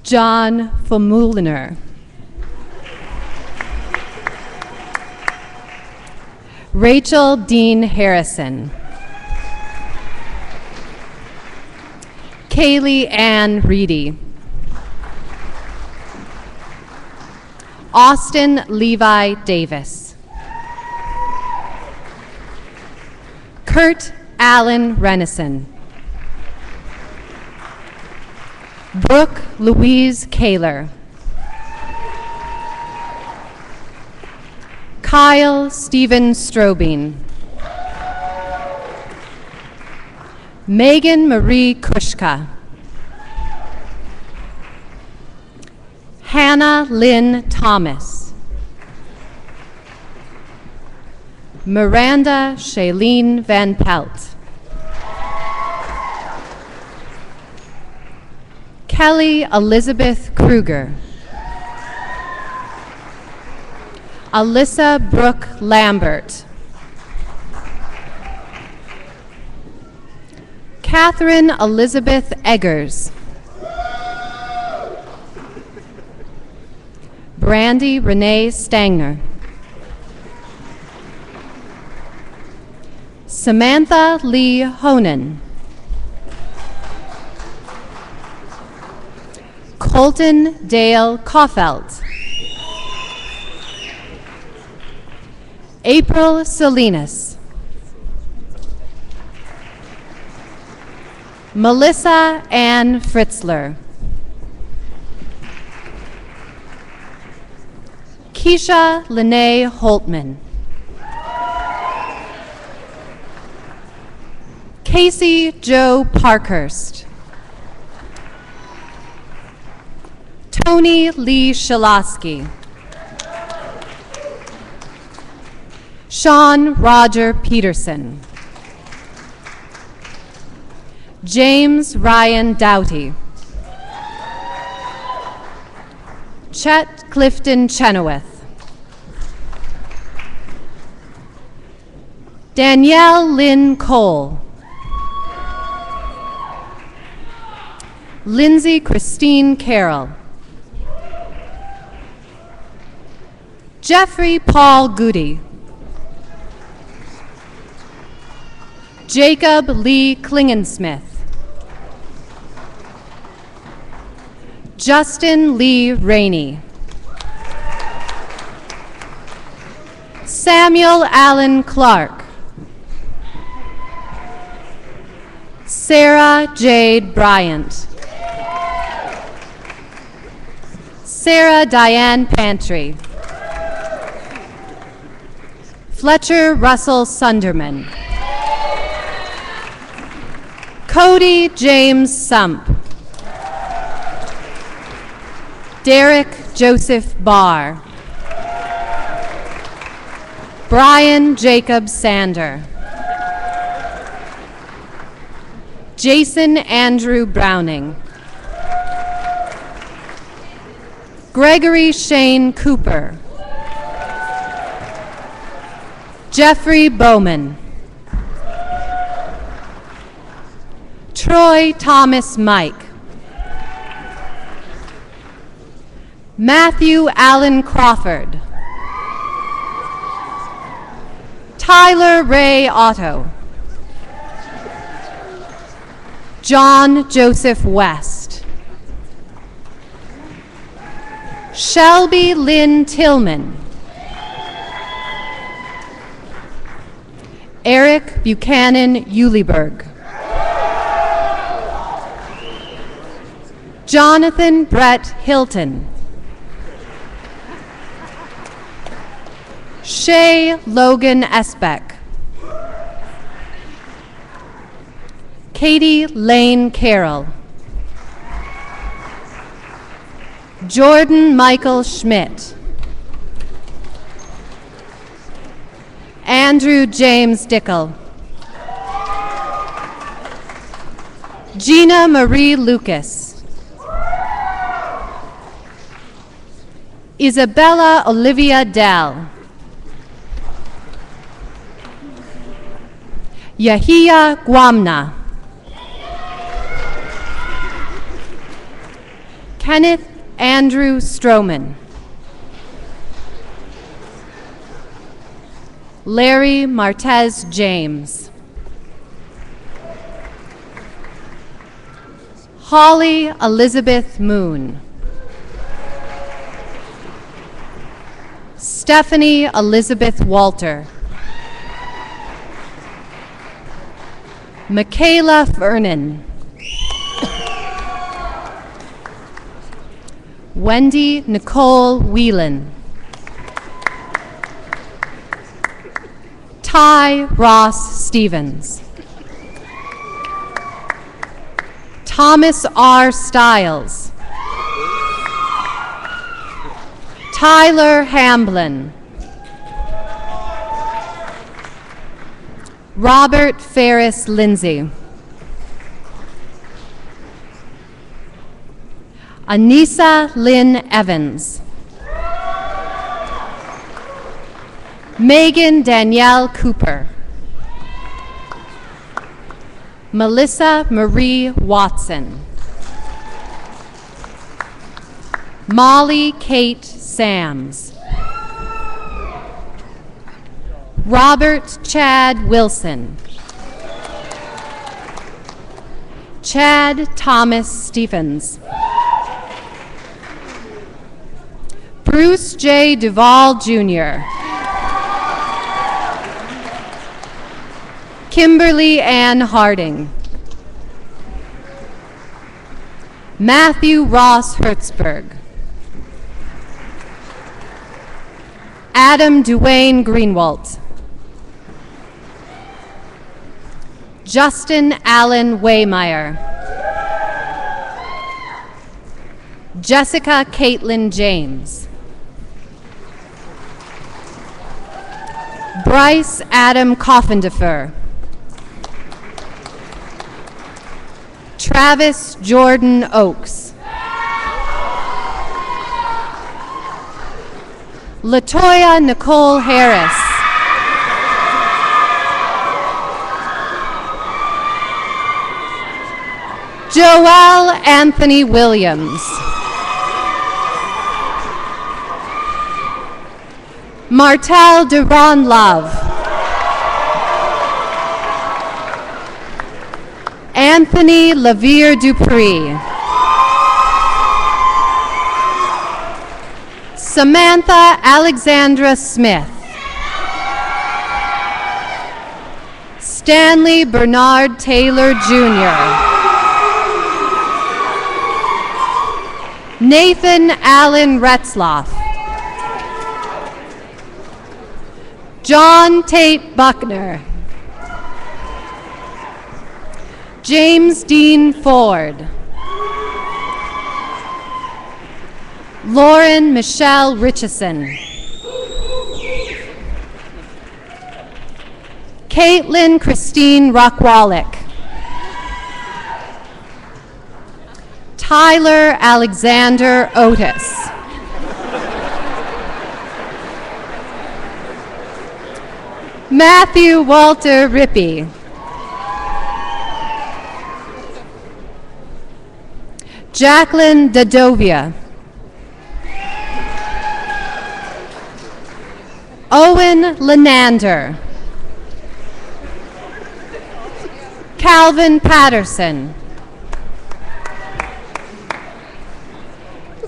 John Vermeulener. Rachel Dean Harrison. Kaylee Ann Reedy. Austin Levi Davis. Kurt Allen Renison. Brooke Louise Kaler. Kyle Stephen Strobing. Megan Marie Kushka. Hannah Lynn Thomas. Miranda Shailene Van Pelt. Kelly Elizabeth Kruger. Alyssa Brooke Lambert. Catherine Elizabeth Eggers. Brandy Renee Stangner. Samantha Lee Honan. Colton Dale Kaufelt. April Salinas. Melissa Ann Fritzler. Keisha Lene Holtman. Casey Joe Parkhurst. Tony Lee Shalosky. Sean Roger Peterson. James Ryan Doughty. Chet Clifton Chenoweth. Danielle Lynn Cole. Lindsay Christine Carroll. Jeffrey Paul Goody. Jacob Lee Klingensmith. Justin Lee Rainey. Samuel Allen Clark. Sarah Jade Bryant. Sarah Diane Pantry. Fletcher Russell Sunderman. Cody James Sump. Derek Joseph Barr. Brian Jacob Sander. Jason Andrew Browning. Gregory Shane Cooper. Jeffrey Bowman. Troy Thomas Mike. Matthew Allen Crawford. Tyler Ray Otto. John Joseph West. Shelby Lynn Tillman. Eric Buchanan Euliberg. Jonathan Brett Hilton. Shay Logan Esbeck. Katie Lane Carroll. Jordan Michael Schmidt. Andrew James Dickel. Gina Marie Lucas. Isabella Olivia Dell. Yahia Guamna. Kenneth Andrew Stroman. Larry Martez James. Holly Elizabeth Moon. Stephanie Elizabeth Walter. Michaela Vernon. Wendy Nicole Whelan. Ty Ross Stevens. Thomas R. Stiles. Tyler Hamblin. Robert Ferris Lindsay. Anissa Lynn Evans. Megan Danielle Cooper. Melissa Marie Watson. Molly Kate Sams. Robert Chad Wilson. Chad Thomas Stephens. Bruce J. Duvall, Jr. Kimberly Ann Harding. Matthew Ross Hertzberg. Adam Duane Greenwalt. Justin Allen Waymeyer. Jessica Caitlin James. Bryce Adam Coffendefer. Travis Jordan Oakes. Latoya Nicole Harris. Joel Anthony Williams. Martel Duran Love. Anthony Lavere Dupree. Samantha Alexandra Smith. Stanley Bernard Taylor Jr. Nathan Allen Retzloff. John Tate Buckner. James Dean Ford. Lauren Michelle Richardson. Caitlin Christine Rockwallick. Tyler Alexander Otis. Matthew Walter Rippey. Jacqueline Dadovia. Owen Lenander. Calvin Patterson.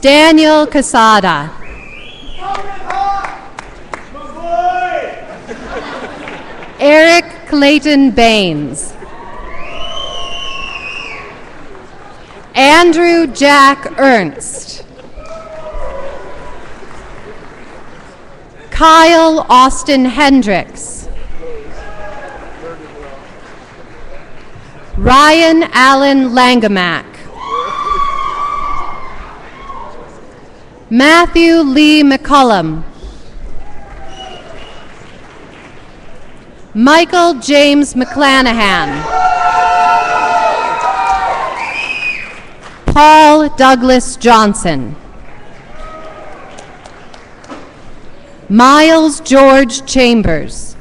Daniel Casada. Eric Clayton Baines. Andrew Jack Ernst. Kyle Austin Hendricks. Ryan Allen Langamack. Matthew Lee McCullum. Michael James McClanahan. Paul Douglas Johnson. Miles George Chambers.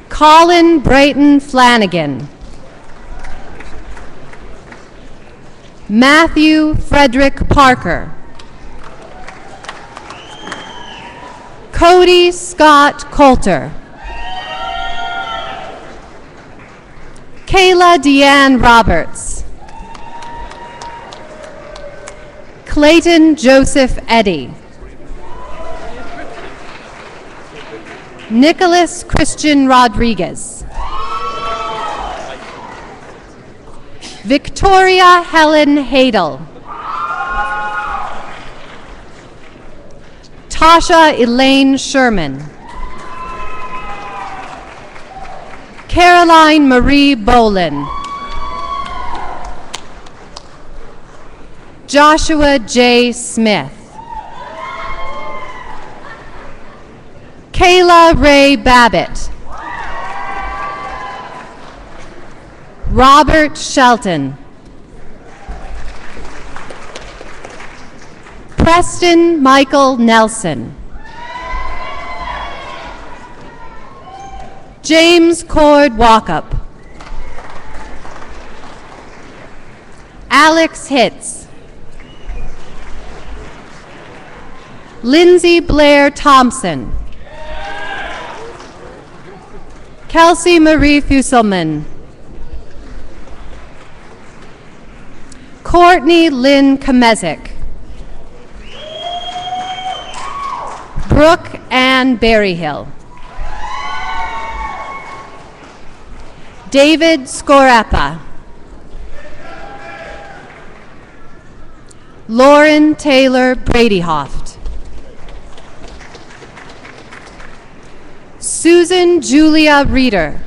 Colin Brayton Flanagan. Matthew Frederick Parker. Cody Scott Coulter. Kayla Deanne Roberts. Clayton Joseph Eddy. Nicholas Christian Rodriguez. Victoria Helen Hadel. Tasha Elaine Sherman. Caroline Marie Bolin. Joshua J. Smith. Kayla Ray Babbitt. Robert Shelton. Preston Michael Nelson. James Cord Walkup. Alex Hitz. Lindsay Blair Thompson. Kelsey Marie Fusselman. Courtney Lynn Kamezik. Brooke Ann Berryhill. David Scorappa. Lauren Taylor Bradyhoft. Susan Julia Reeder.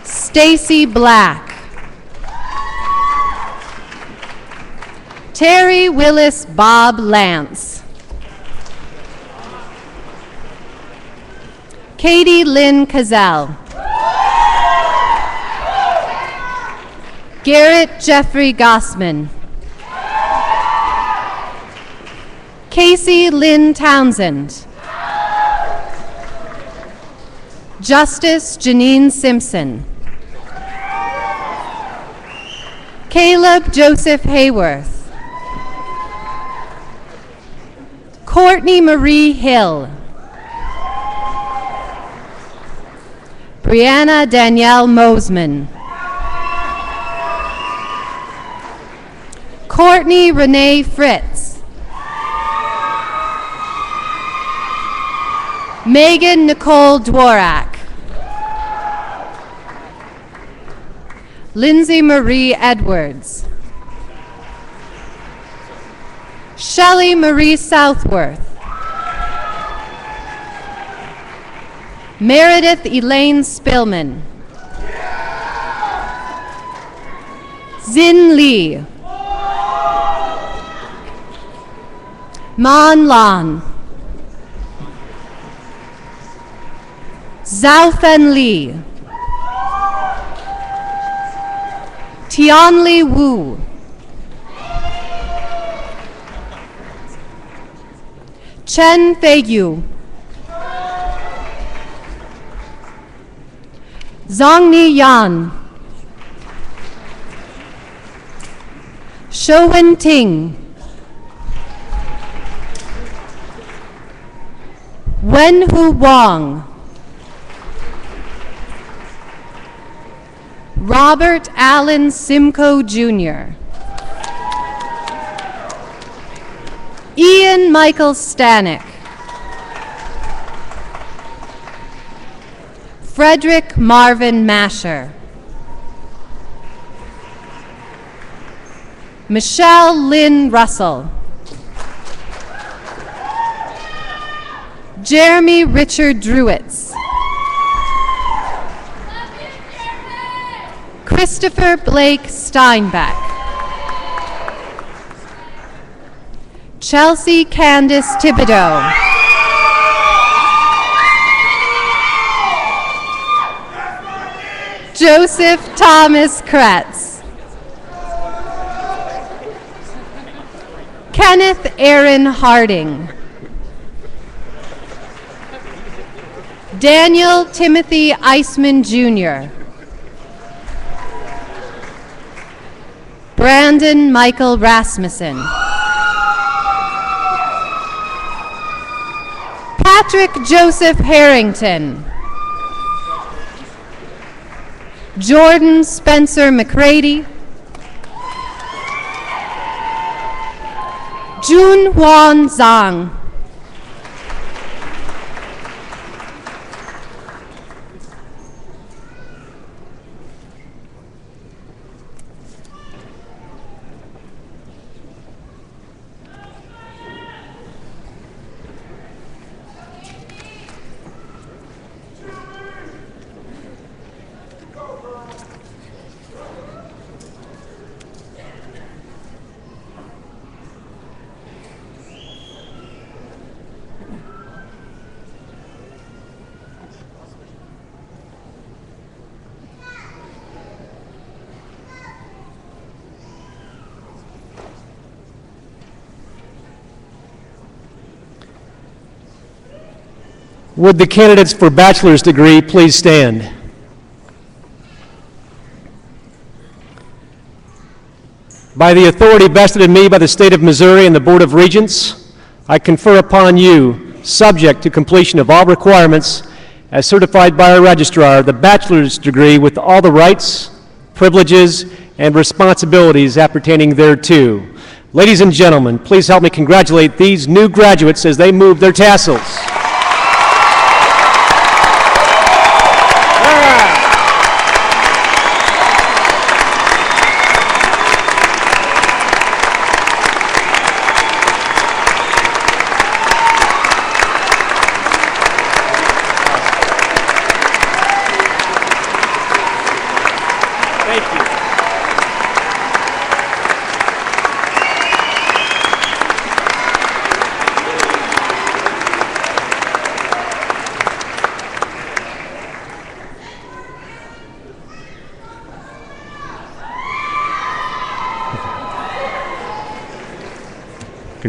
Stacy Black. Terry Willis Bob Lance. Katie Lynn Cazell. Garrett Jeffrey Gossman. Casey Lynn Townsend. Justice Janine Simpson. Caleb Joseph Hayworth. Courtney Marie Hill. Brianna Danielle Mosman. Courtney Renee Fritz. Megan Nicole Dworak. Lindsay Marie Edwards. Shelley Marie Southworth. Meredith Elaine Spillman. Zin Lee. Man Lan. Zhao Fen Li. Tianli Wu. Chen Feiyu. Zhongni Yan. Shouwen Ting. Wenhu Wang. Robert Allen Simcoe Jr. Ian Michael Stanek. Frederick Marvin Masher. Michelle Lynn Russell. Jeremy Richard Drewitz. Christopher Blake Steinbeck. Chelsea Candice Thibodeau. Joseph Thomas Kretz. Kenneth Aaron Harding. Daniel Timothy Eisman Jr. Brandon Michael Rasmussen. Patrick Joseph Harrington. Jordan Spencer McCready. Jun Huan Zhang. Would the candidates for bachelor's degree please stand? By the authority vested in me by the State of Missouri and the Board of Regents, I confer upon you, subject to completion of all requirements as certified by our registrar, the bachelor's degree with all the rights, privileges, and responsibilities appertaining thereto. Ladies and gentlemen, please help me congratulate these new graduates as they move their tassels.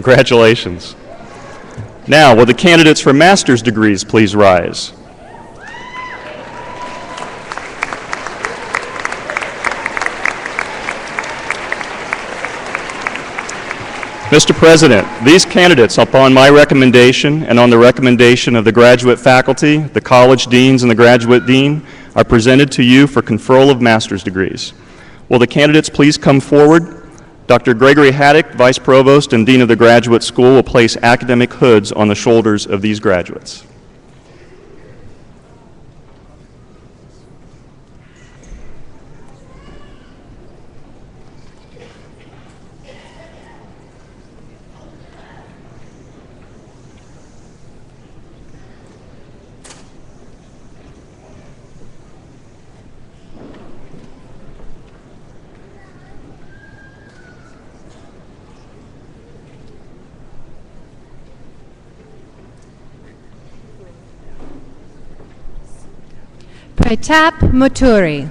Congratulations. Now, will the candidates for master's degrees please rise? Mr. President, these candidates, upon my recommendation and on the recommendation of the graduate faculty, the college deans, and the graduate dean, are presented to you for conferral of master's degrees. Will the candidates please come forward? Dr. Gregory Haddock, Vice Provost and Dean of the Graduate School, will place academic hoods on the shoulders of these graduates. Pratap Muturi.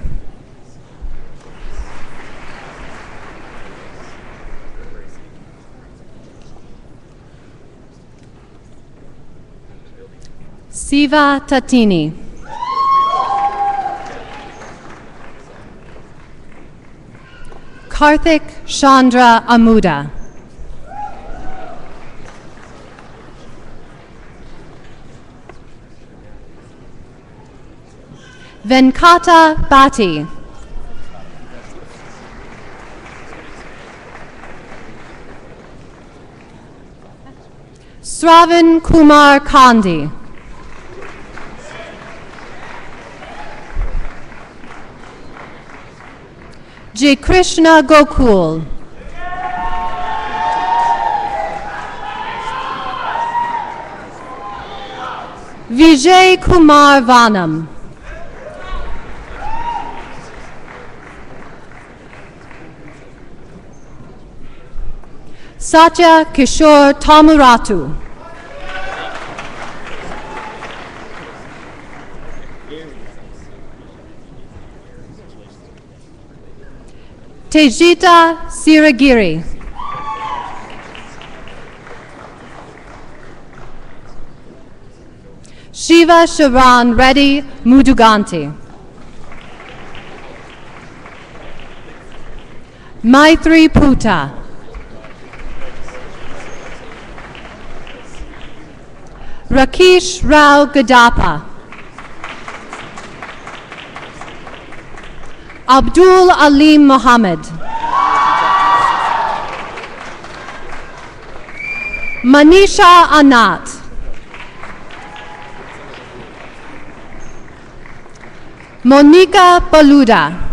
Siva Tatini. Karthik Chandra Amuda. Venkata Bhatti. Sravan Kumar Kandi. J. Krishna Gokul. Vijay Kumar Vanam. Satya Kishore Tamuratu. Tejita Siragiri. Shiva Sharan Reddy Muduganti. Maitri Puta. Rakesh Rao Gadapa. Abdul Alim Mohammed. Manisha Anat. Monica Baluda.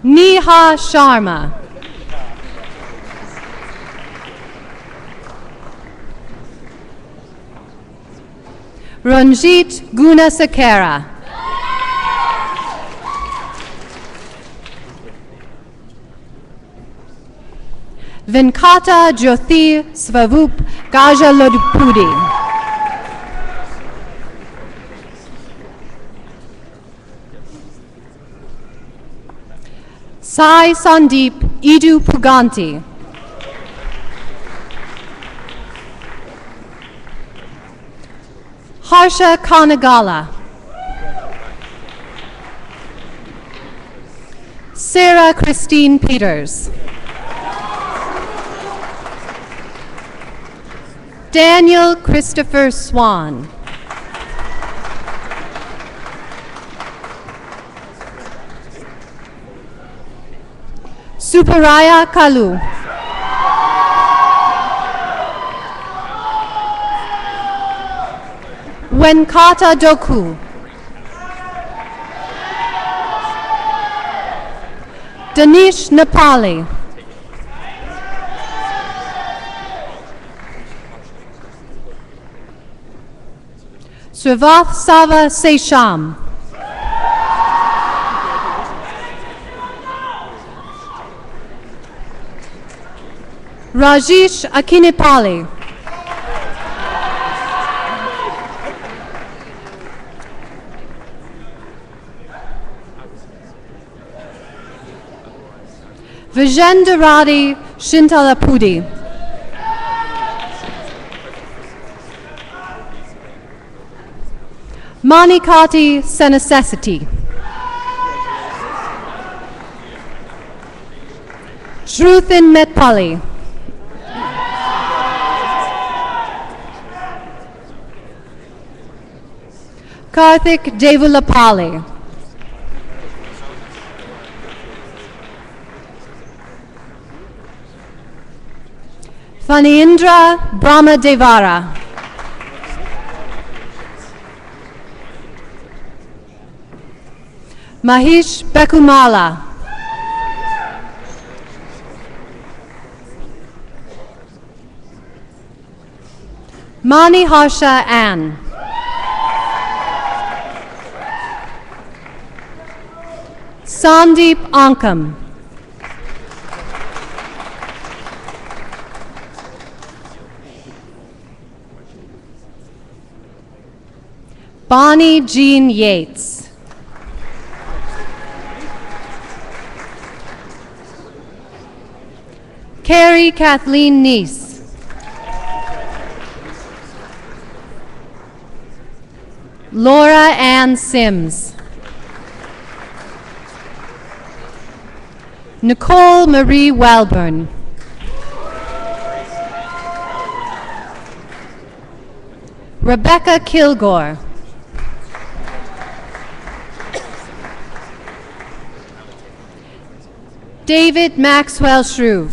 Neha Sharma. Ranjit Gunasakara. Venkata Jyothi Swarup Gajalodpudi. Sai Sandeep Idu Puganti. Harsha Kanagala. Sarah Christine Peters. Daniel Christopher Swan. Suparaya Kalu. Wenkata Doku. Danish Nepali. Srivath Sava Sesham. Rajesh Akinipali. Vijendaradi Shintalapudi. Manikati Senecessity. Shruthin Metpali. Karthik Devulapali. Faneendra Brahma Devara. Mahesh Bekumala. Mani Harsha Ann. Sandeep Ankam. Bonnie Jean Yates. Carrie Kathleen Neese. Laura Ann Sims. Nicole Marie Welburn. Rebecca Kilgore. David Maxwell Shrew.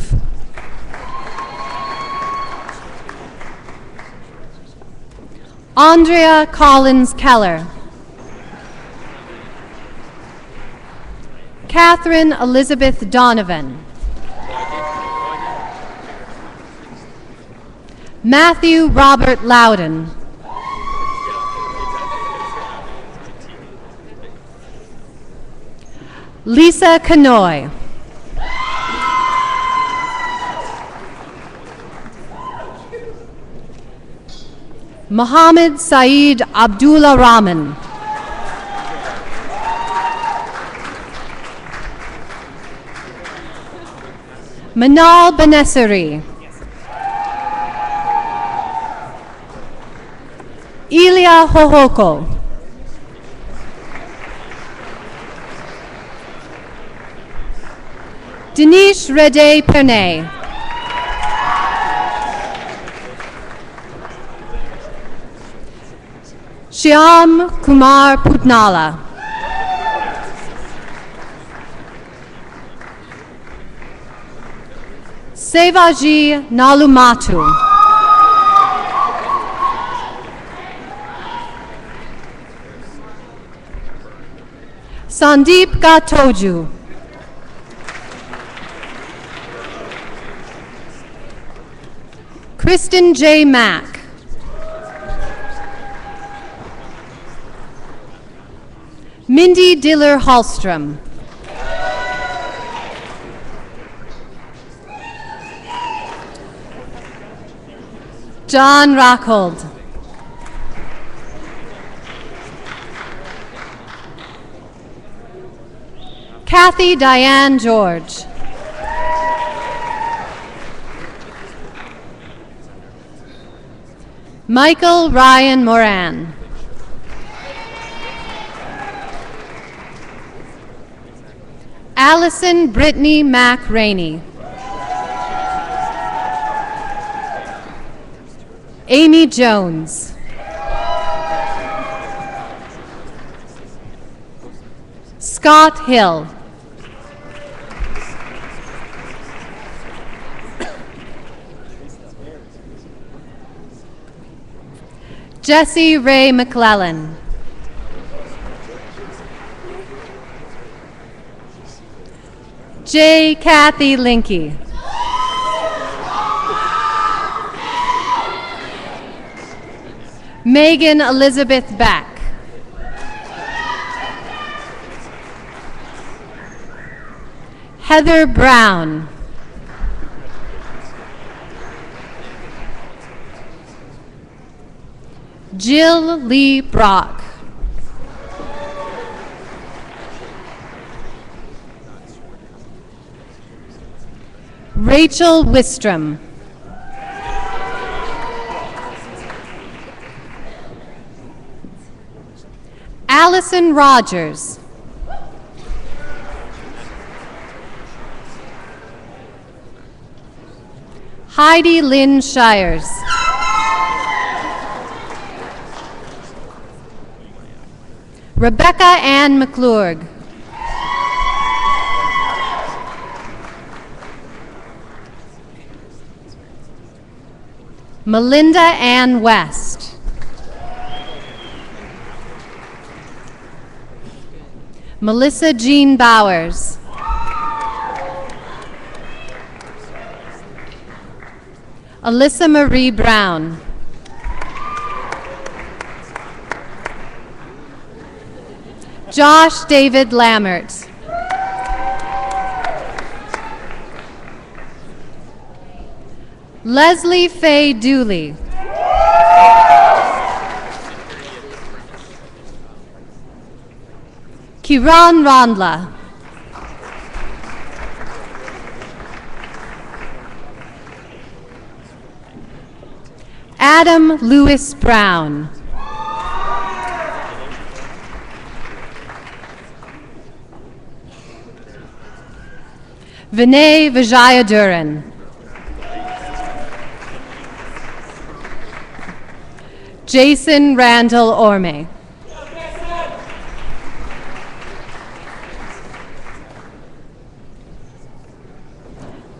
Andrea Collins Keller. Catherine Elizabeth Donovan. Matthew Robert Loudon. Lisa Kanoy. Mohammed Saeed Abdullah Rahman. Manal Benesari. Ilya Hohoko. Dinesh Rede Pernay. Shyam Kumar Putnala. Sevaji Nalumatu. Sandeep Gatoju. Kristen J. Mack. Mindy Diller Hallstrom. John Rockhold. Kathy Diane George. Michael Ryan Moran. Allison Brittany Mack Rainey. Amy Jones. Scott Hill. Jesse Ray McClellan. J. Kathy Linky. Megan Elizabeth Beck. Heather Brown. Jill Lee Brock. Rachel Wistrom. Allison Rogers. Heidi Lynn Shires. Rebecca Ann McClurg. Melinda Ann West. Melissa Jean Bowers. Alyssa Marie Brown. Josh David Lammert. Leslie Faye Dooley. Kiran Randla. Adam Lewis Brown. Vinay Vijayaduran. Jason Randall Orme.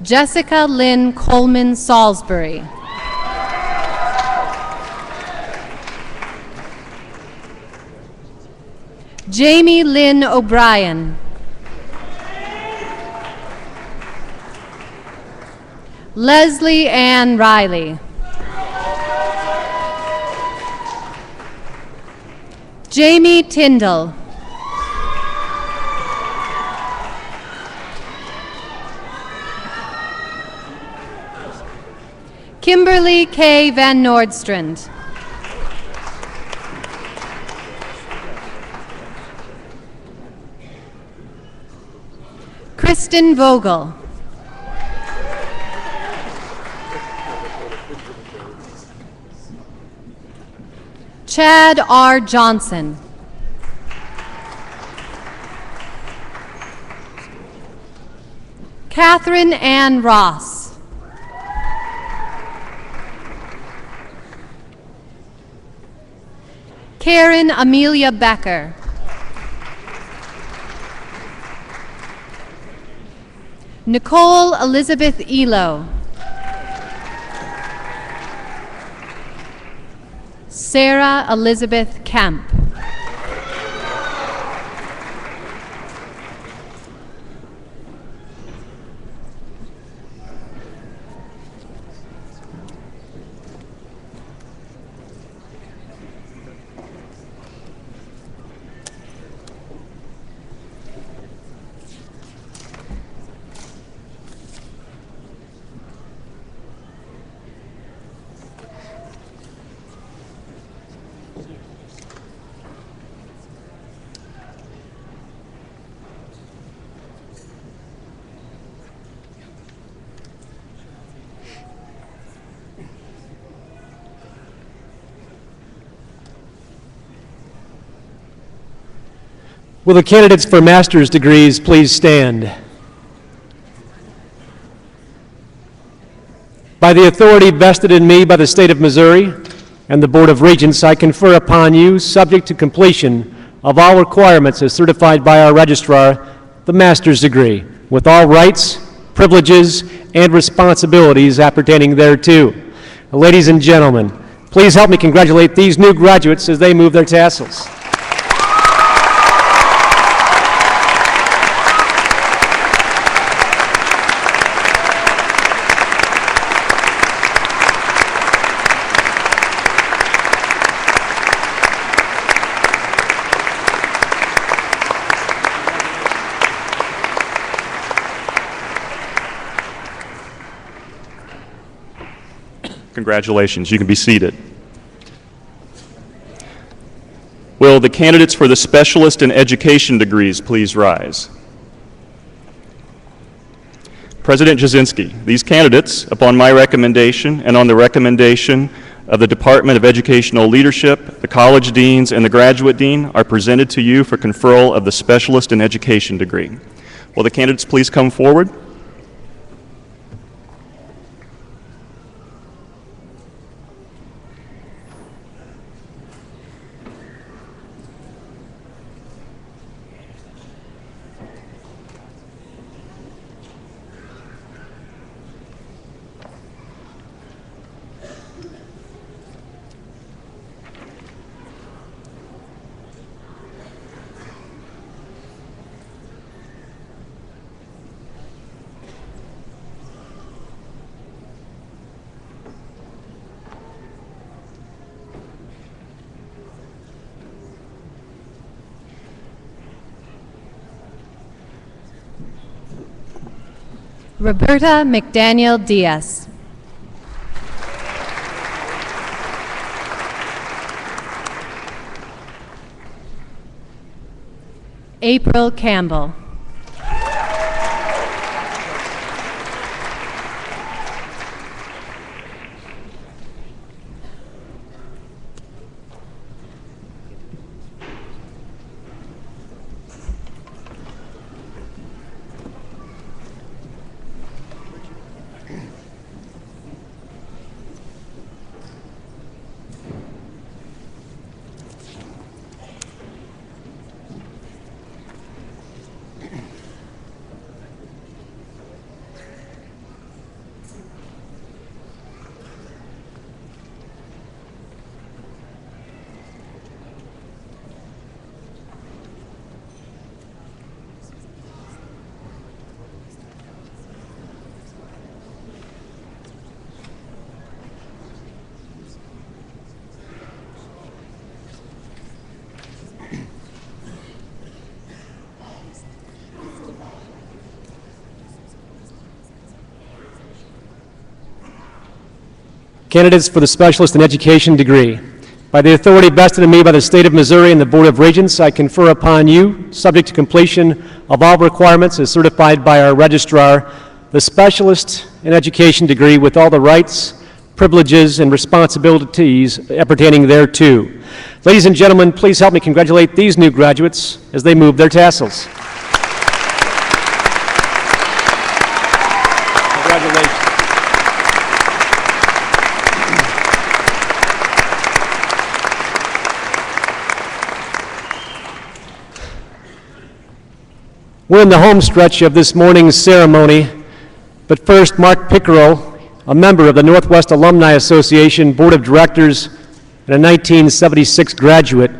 Jessica Lynn Coleman Salisbury. Jamie Lynn O'Brien. Leslie Ann Riley. Jamie Tyndall. Kimberly K. Van Nordstrand. Kristen Vogel. Chad R. Johnson. Catherine Ann Ross. Karen Amelia Becker. Nicole Elizabeth Elo. Sarah Elizabeth Kemp. Will the candidates for master's degrees please stand? By the authority vested in me by the State of Missouri and the Board of Regents, I confer upon you, subject to completion of all requirements as certified by our registrar, the master's degree, with all rights, privileges, and responsibilities appertaining thereto. Ladies and gentlemen, Please help me congratulate these new graduates as they move their tassels. Congratulations. You can be seated. Will the candidates for the specialist in education degrees please rise? President Jasinski, these candidates, upon my recommendation and on the recommendation of the Department of Educational Leadership, the college deans, and the graduate dean, are presented to you for conferral of the specialist in education degree. Will the candidates please come forward? Roberta McDaniel Diaz. April Campbell. Candidates for the specialist in education degree. By the authority vested in me by the State of Missouri and the Board of Regents, I confer upon you, subject to completion of all requirements as certified by our registrar, the specialist in education degree with all the rights, privileges, and responsibilities appertaining thereto. Ladies and gentlemen, please help me congratulate these new graduates as they move their tassels. Congratulations. We're in the home stretch of this morning's ceremony, but first, Mark Pickerel, a member of the Northwest Alumni Association Board of Directors and a 1976 graduate,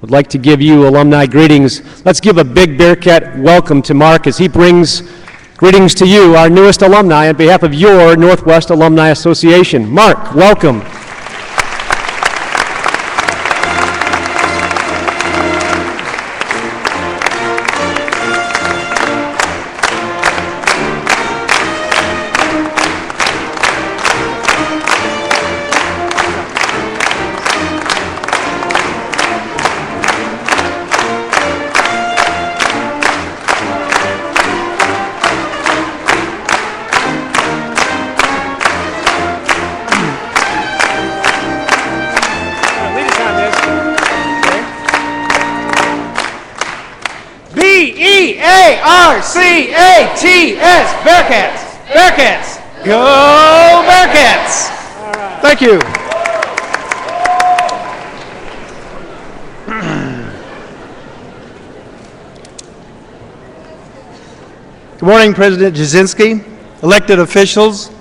would like to give you alumni greetings. Let's give a big Bearcat welcome to Mark as he brings greetings to you, our newest alumni, on behalf of your Northwest Alumni Association. Mark, welcome. B-E-A-R-C-A-T-S, Bearcats, Bearcats, go Bearcats. Thank you. Good morning, President Jasinski, elected officials,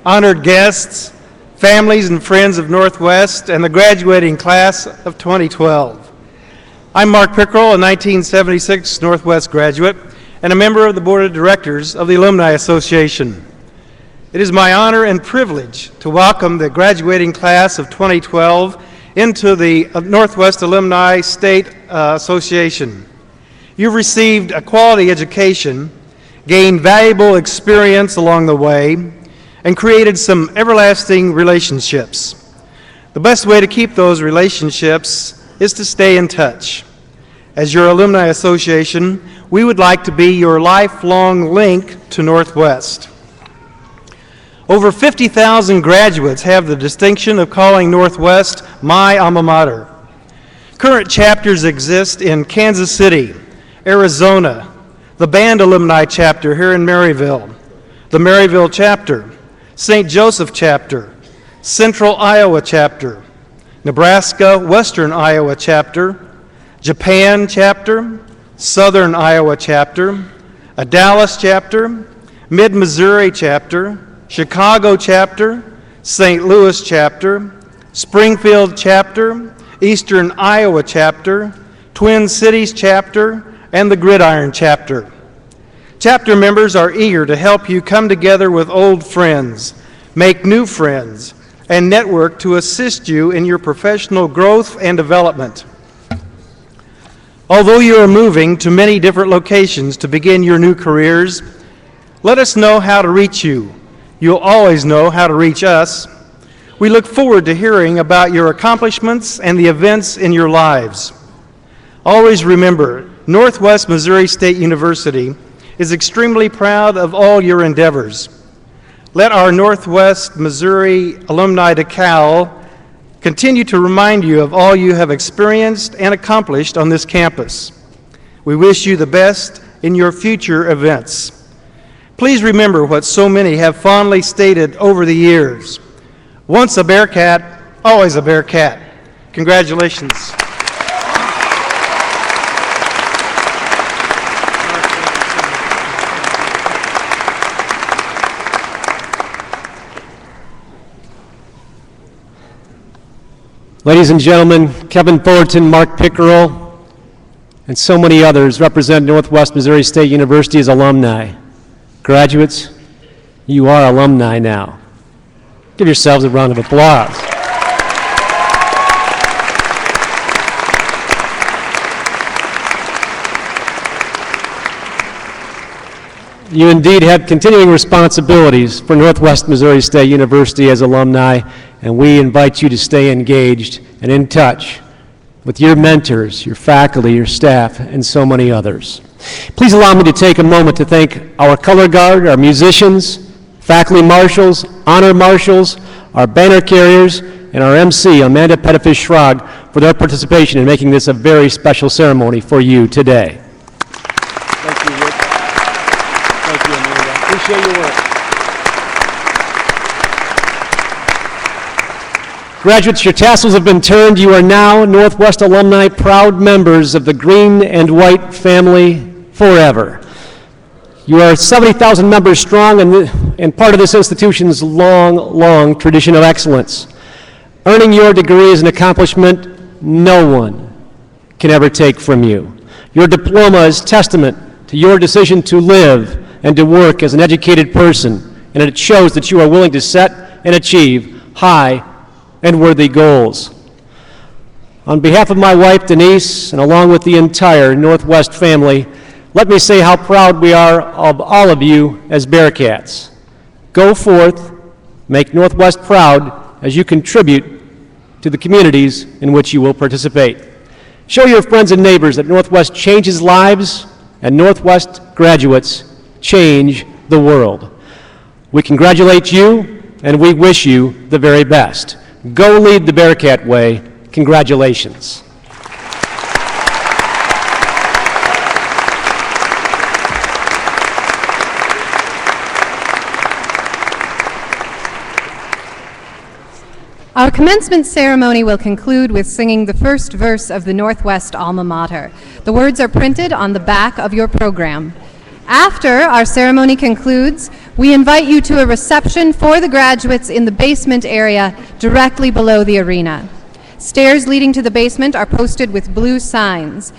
honored guests, families and friends of Northwest, and the graduating class of 2012. I'm Mark Pickrell, a 1976 Northwest graduate and a member of the Board of Directors of the Alumni Association. It is my honor and privilege to welcome the graduating class of 2012 into the Northwest Alumni State Association. You've received a quality education, gained valuable experience along the way, and created some everlasting relationships. The best way to keep those relationships is to stay in touch. As your Alumni Association, we would like to be your lifelong link to Northwest. Over 50,000 graduates have the distinction of calling Northwest my alma mater. Current chapters exist in Kansas City, Arizona, the band alumni chapter here in Maryville, the Maryville chapter, St. Joseph chapter, Central Iowa chapter, Nebraska Western Iowa chapter, Japan chapter, Southern Iowa chapter, a Dallas chapter, Mid-Missouri chapter, Chicago chapter, St. Louis chapter, Springfield chapter, Eastern Iowa chapter, Twin Cities chapter, and the Gridiron chapter. Chapter members are eager to help you come together with old friends, make new friends, and network to assist you in your professional growth and development. Although you are moving to many different locations to begin your new careers, let us know how to reach you. You'll always know how to reach us. We look forward to hearing about your accomplishments and the events in your lives. Always remember, Northwest Missouri State University is extremely proud of all your endeavors. Let our Northwest Missouri Alumni Decal continue to remind you of all you have experienced and accomplished on this campus. We wish you the best in your future events. Please remember what so many have fondly stated over the years. Once a Bearcat, always a Bearcat. Congratulations. Ladies and gentlemen, Kevin Thornton, Mark Pickerel, and so many others represent Northwest Missouri State University as alumni. Graduates, you are alumni now. Give yourselves a round of applause. You indeed have continuing responsibilities for Northwest Missouri State University as alumni, and we invite you to stay engaged and in touch with your mentors, your faculty, your staff, and so many others. Please allow me to take a moment to thank our color guard, our musicians, faculty marshals, honor marshals, our banner carriers, and our MC, Amanda Pettifish-Schrag, for their participation in making this a very special ceremony for you today. Thank you, Rick. Thank you, Amanda. Appreciate your work. Graduates, your tassels have been turned. You are now Northwest alumni, proud members of the green and white family forever. You are 70,000 members strong and part of this institution's long tradition of excellence. Earning your degree is an accomplishment no one can ever take from you. Your diploma is testament to your decision to live and to work as an educated person, and it shows that you are willing to set and achieve high and worthy goals. On behalf of my wife, Denise, and along with the entire Northwest family, let me say how proud we are of all of you as Bearcats. Go forth, make Northwest proud as you contribute to the communities in which you will participate. Show your friends and neighbors that Northwest changes lives and Northwest graduates change the world. We congratulate you and we wish you the very best. Go lead the Bearcat way. Congratulations. Our commencement ceremony will conclude with singing the first verse of the Northwest Alma Mater. The words are printed on the back of your program. After our ceremony concludes, We invite you to a reception for the graduates in the basement area directly below the arena. Stairs leading to the basement are posted with blue signs.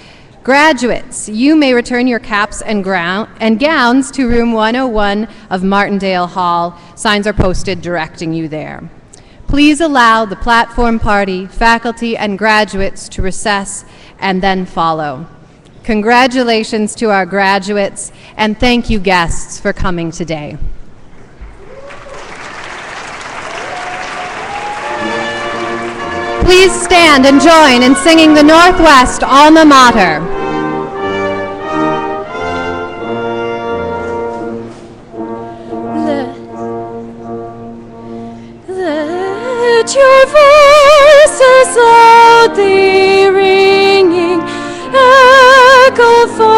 Graduates, you may return your caps and gowns to room 101 of Martindale Hall. Signs are posted directing you there. Please allow the platform party, faculty, and graduates to recess and then follow. Congratulations to our graduates, and thank you, guests, for coming today. Please stand and join in singing the Northwest Alma Mater. Let your voices loudly ringing echo far